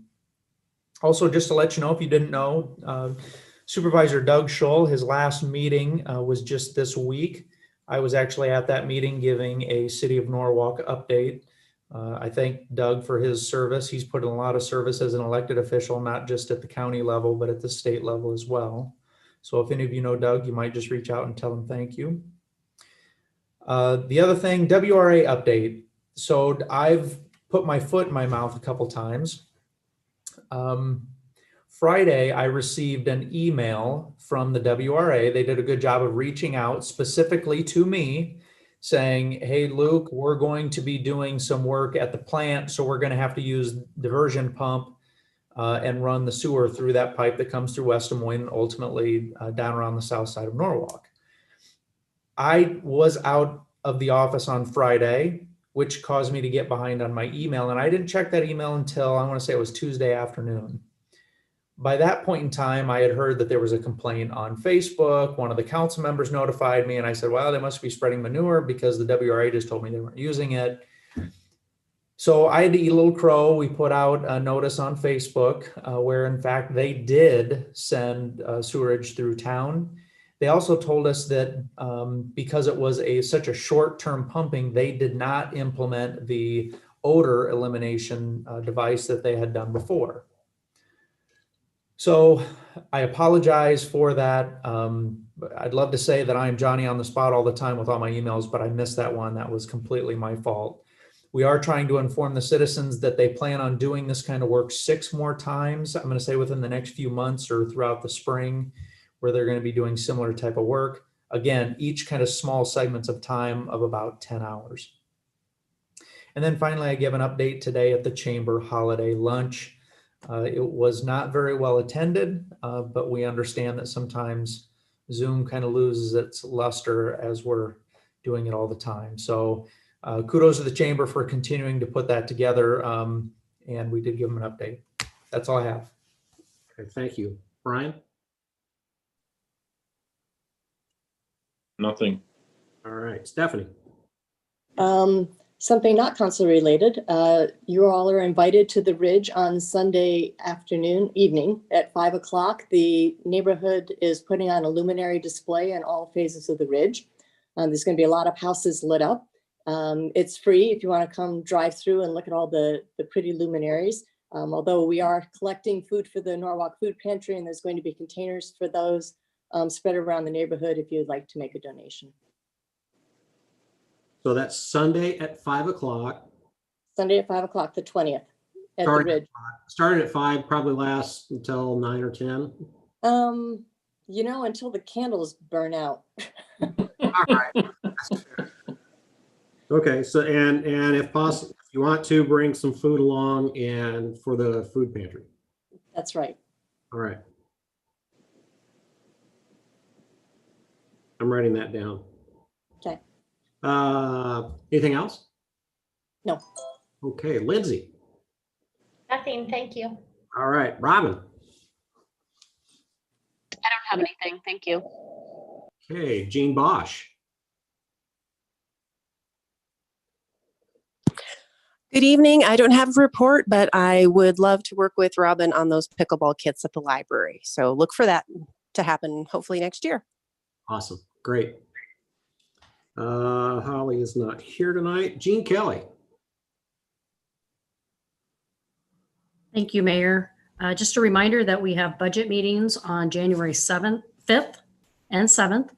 Also, just to let you know, if you didn't know, Supervisor Doug Scholl, his last meeting was just this week. I was actually at that meeting giving a City of Norwalk update. I thank Doug for his service. He's put in a lot of service as an elected official, not just at the county level, but at the state level as well. So if any of you know Doug, you might just reach out and tell him thank you. The other thing, WRA update. So I've put my foot in my mouth a couple times. Friday, I received an email from the WRA. They did a good job of reaching out specifically to me saying, hey, Luke, we're going to be doing some work at the plant. So we're going to have to use diversion pump and run the sewer through that pipe that comes through West Des Moines and ultimately down around the south side of Norwalk. I was out of the office on Friday, which caused me to get behind on my email. And I didn't check that email until I want to say it was Tuesday afternoon. By that point in time, I had heard that there was a complaint on Facebook. One of the council members notified me and I said, well, they must be spreading manure because the WRA just told me they weren't using it. So I had to eat a little crow. We put out a notice on Facebook where in fact they did send sewerage through town. They also told us that because it was such a short-term pumping, they did not implement the odor elimination device that they had done before. So I apologize for that. I'd love to say that I'm Johnny on the spot all the time with all my emails, but I missed that one. That was completely my fault. We are trying to inform the citizens that they plan on doing this kind of work 6 more times. I'm going to say within the next few months or throughout the spring, where they're going to be doing similar type of work. Again, each kind of small segments of time of about 10 hours. And then finally, I give an update today at the Chamber holiday lunch. It was not very well attended, but we understand that sometimes Zoom kind of loses its luster as we're doing it all the time. So kudos to the Chamber for continuing to put that together. And we did give them an update. That's all I have. Okay, thank you. Brian? Nothing. All right, Stephanie? Something not council related. You all are invited to the Ridge on Sunday evening at 5 o'clock. The neighborhood is putting on a luminary display in all phases of the Ridge. There's going to be a lot of houses lit up. It's free if you want to come drive through and look at all the pretty luminaries. Although we are collecting food for the Norwalk Food Pantry, and there's going to be containers for those spread around the neighborhood if you'd like to make a donation. So that's Sunday at 5 o'clock. Sunday at 5 o'clock, the 20th at the Ridge. Starting at 5, probably lasts until 9 or 10. You know, until the candles burn out. All right. Okay, so and if possible, if you want to bring some food along and for the food pantry. That's right. All right. I'm writing that down. Okay. Anything else? No. Okay, Lindsay. Nothing, thank you. All right, Robin. I don't have anything. Thank you. Okay, Jean Bosch. Good evening. I don't have a report, but I would love to work with Robin on those pickleball kits at the library. So look for that to happen hopefully next year. Awesome, great. Holly is not here tonight. Jean Kelly. Thank you, Mayor. Just a reminder that we have budget meetings on January 7th, 5th, and 7th,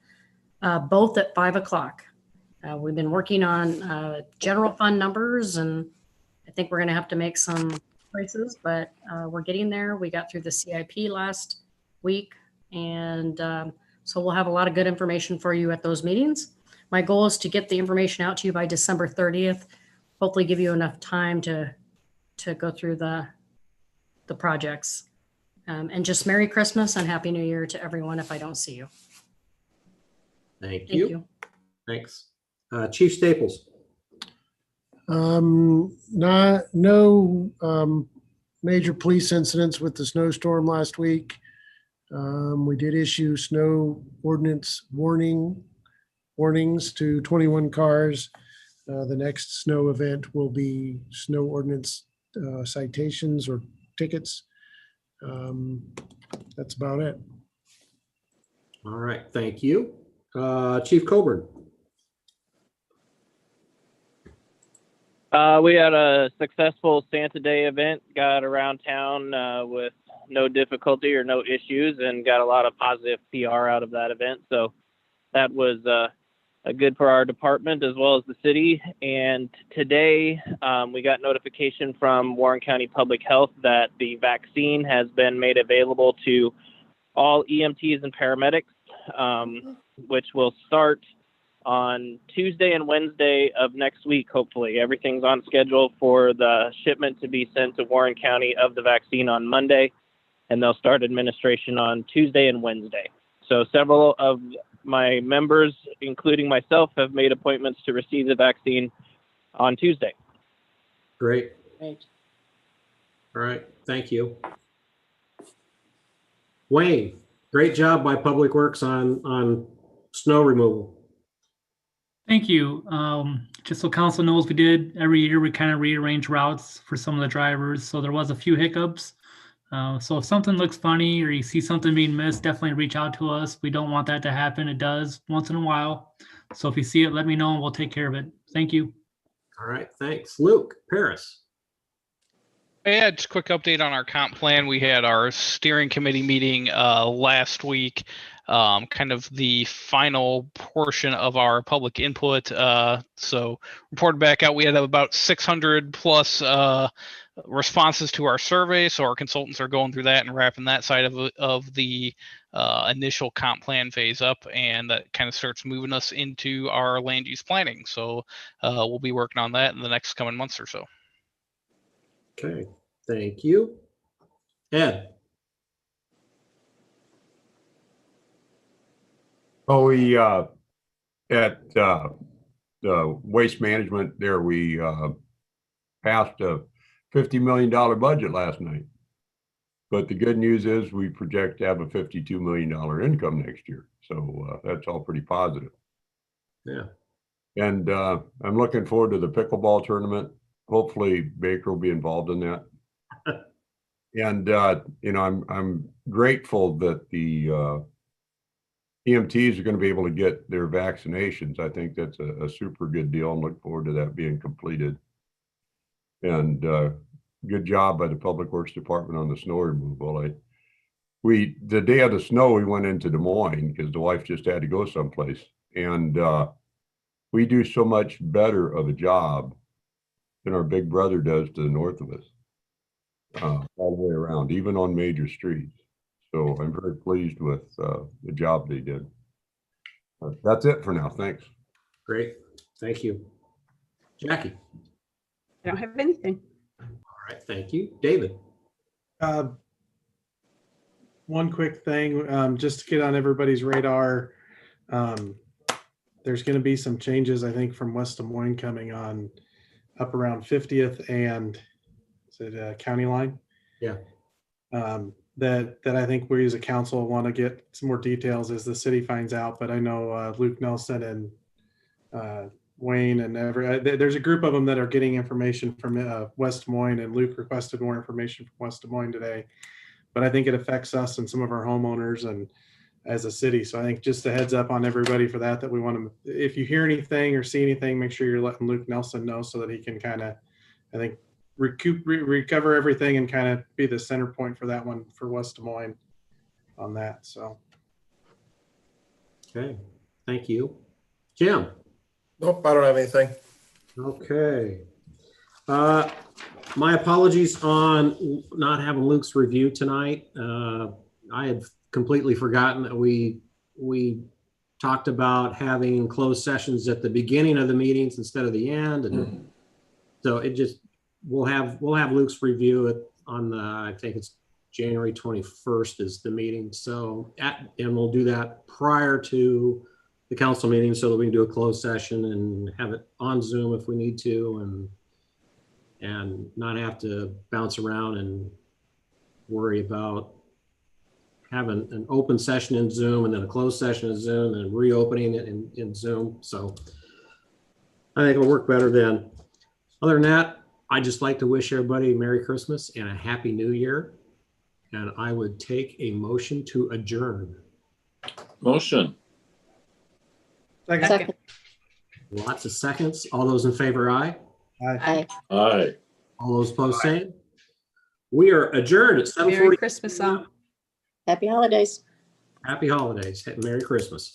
both at 5 o'clock. We've been working on general fund numbers, and I think we're going to have to make some choices, but we're getting there. We got through the CIP last week, and so we'll have a lot of good information for you at those meetings. My goal is to get the information out to you by December 30th, hopefully give you enough time to go through the projects. And just Merry Christmas and Happy New Year to everyone if I don't see you. Thank you. Thanks. Chief Staples. No major police incidents with the snowstorm last week. We did issue snow ordinance warnings to 21 cars. The next snow event will be snow ordinance citations or tickets. That's about it. All right, thank you. Chief Coburn. We had a successful Santa Day event, got around town with no difficulty or no issues, and got a lot of positive PR out of that event. So that was good for our department as well as the city. And today we got notification from Warren County Public Health that the vaccine has been made available to all EMTs and paramedics, which will start on Tuesday and Wednesday of next week. Hopefully everything's on schedule for the shipment to be sent to Warren County of the vaccine on Monday, and they'll start administration on Tuesday and Wednesday. So several of my members, including myself, have made appointments to receive the vaccine on Tuesday. Great. Great. All right, thank you. Wayne, great job by Public Works on snow removal. Thank you. just so council knows, we did every year, we kind of rearrange routes for some of the drivers. So there was a few hiccups. So if something looks funny or you see something being missed, definitely reach out to us. We don't want that to happen. It does once in a while. So if you see it, let me know and we'll take care of it. Thank you. All right, thanks. Luke, Paris. Yeah, just a quick update on our comp plan. We had our steering committee meeting last week, kind of the final portion of our public input. So reported back out, we had about 600 plus responses to our survey. So our consultants are going through that and wrapping that side of the initial comp plan phase up, and that kind of starts moving us into our land use planning. So we'll be working on that in the next coming months or so. Okay, thank you. Ed. Oh, we, at the waste management there, we passed a $50 million budget last night. But the good news is we project to have a $52 million income next year. So that's all pretty positive. Yeah. And I'm looking forward to the pickleball tournament. Hopefully Baker will be involved in that. And you know, I'm grateful that the EMTs are going to be able to get their vaccinations. I think that's a super good deal, and look forward to that being completed. And good job by the Public Works Department on the snow removal. The day of the snow, we went into Des Moines because the wife just had to go someplace, and we do so much better of a job than our big brother does to the north of us, all the way around, even on major streets. So I'm very pleased with the job they did. That's it for now. Thanks. Great. Thank you. Jackie. I don't have anything. All right. Thank you. David. One quick thing, just to get on everybody's radar. There's going to be some changes, I think, from West Des Moines coming on up around 50th and is it County Line? Yeah. That I think we as a council want to get some more details as the city finds out. But I know Luke Nelson and Wayne and there's a group of them that are getting information from West Des Moines, and Luke requested more information from West Des Moines today. But I think it affects us and some of our homeowners and as a city. So I think just a heads up on everybody for that we want to, if you hear anything or see anything, make sure you're letting Luke Nelson know so that he can kind of, I think, recover everything and kind of be the center point for that one for West Des Moines on that. So. Okay. Thank you. Jim. Nope, I don't have anything. Okay. My apologies on not having Luke's review tonight. I had completely forgotten that we talked about having closed sessions at the beginning of the meetings instead of the end, and so it just we'll have Luke's review on the, I think it's January 21st is the meeting. So and we'll do that prior to the council meeting so that we can do a closed session and have it on Zoom if we need to, and not have to bounce around and worry about having an open session in Zoom and then a closed session in Zoom and reopening it in Zoom. So I think it'll work better then. Other than that, I'd just like to wish everybody a Merry Christmas and a Happy New Year. And I would take a motion to adjourn. Motion. Second. Lots of seconds. All those in favor, aye. Aye. Aye. All those opposed, same. We are adjourned at 7:40. Merry Christmas, all. Happy holidays. Happy holidays. Merry Christmas.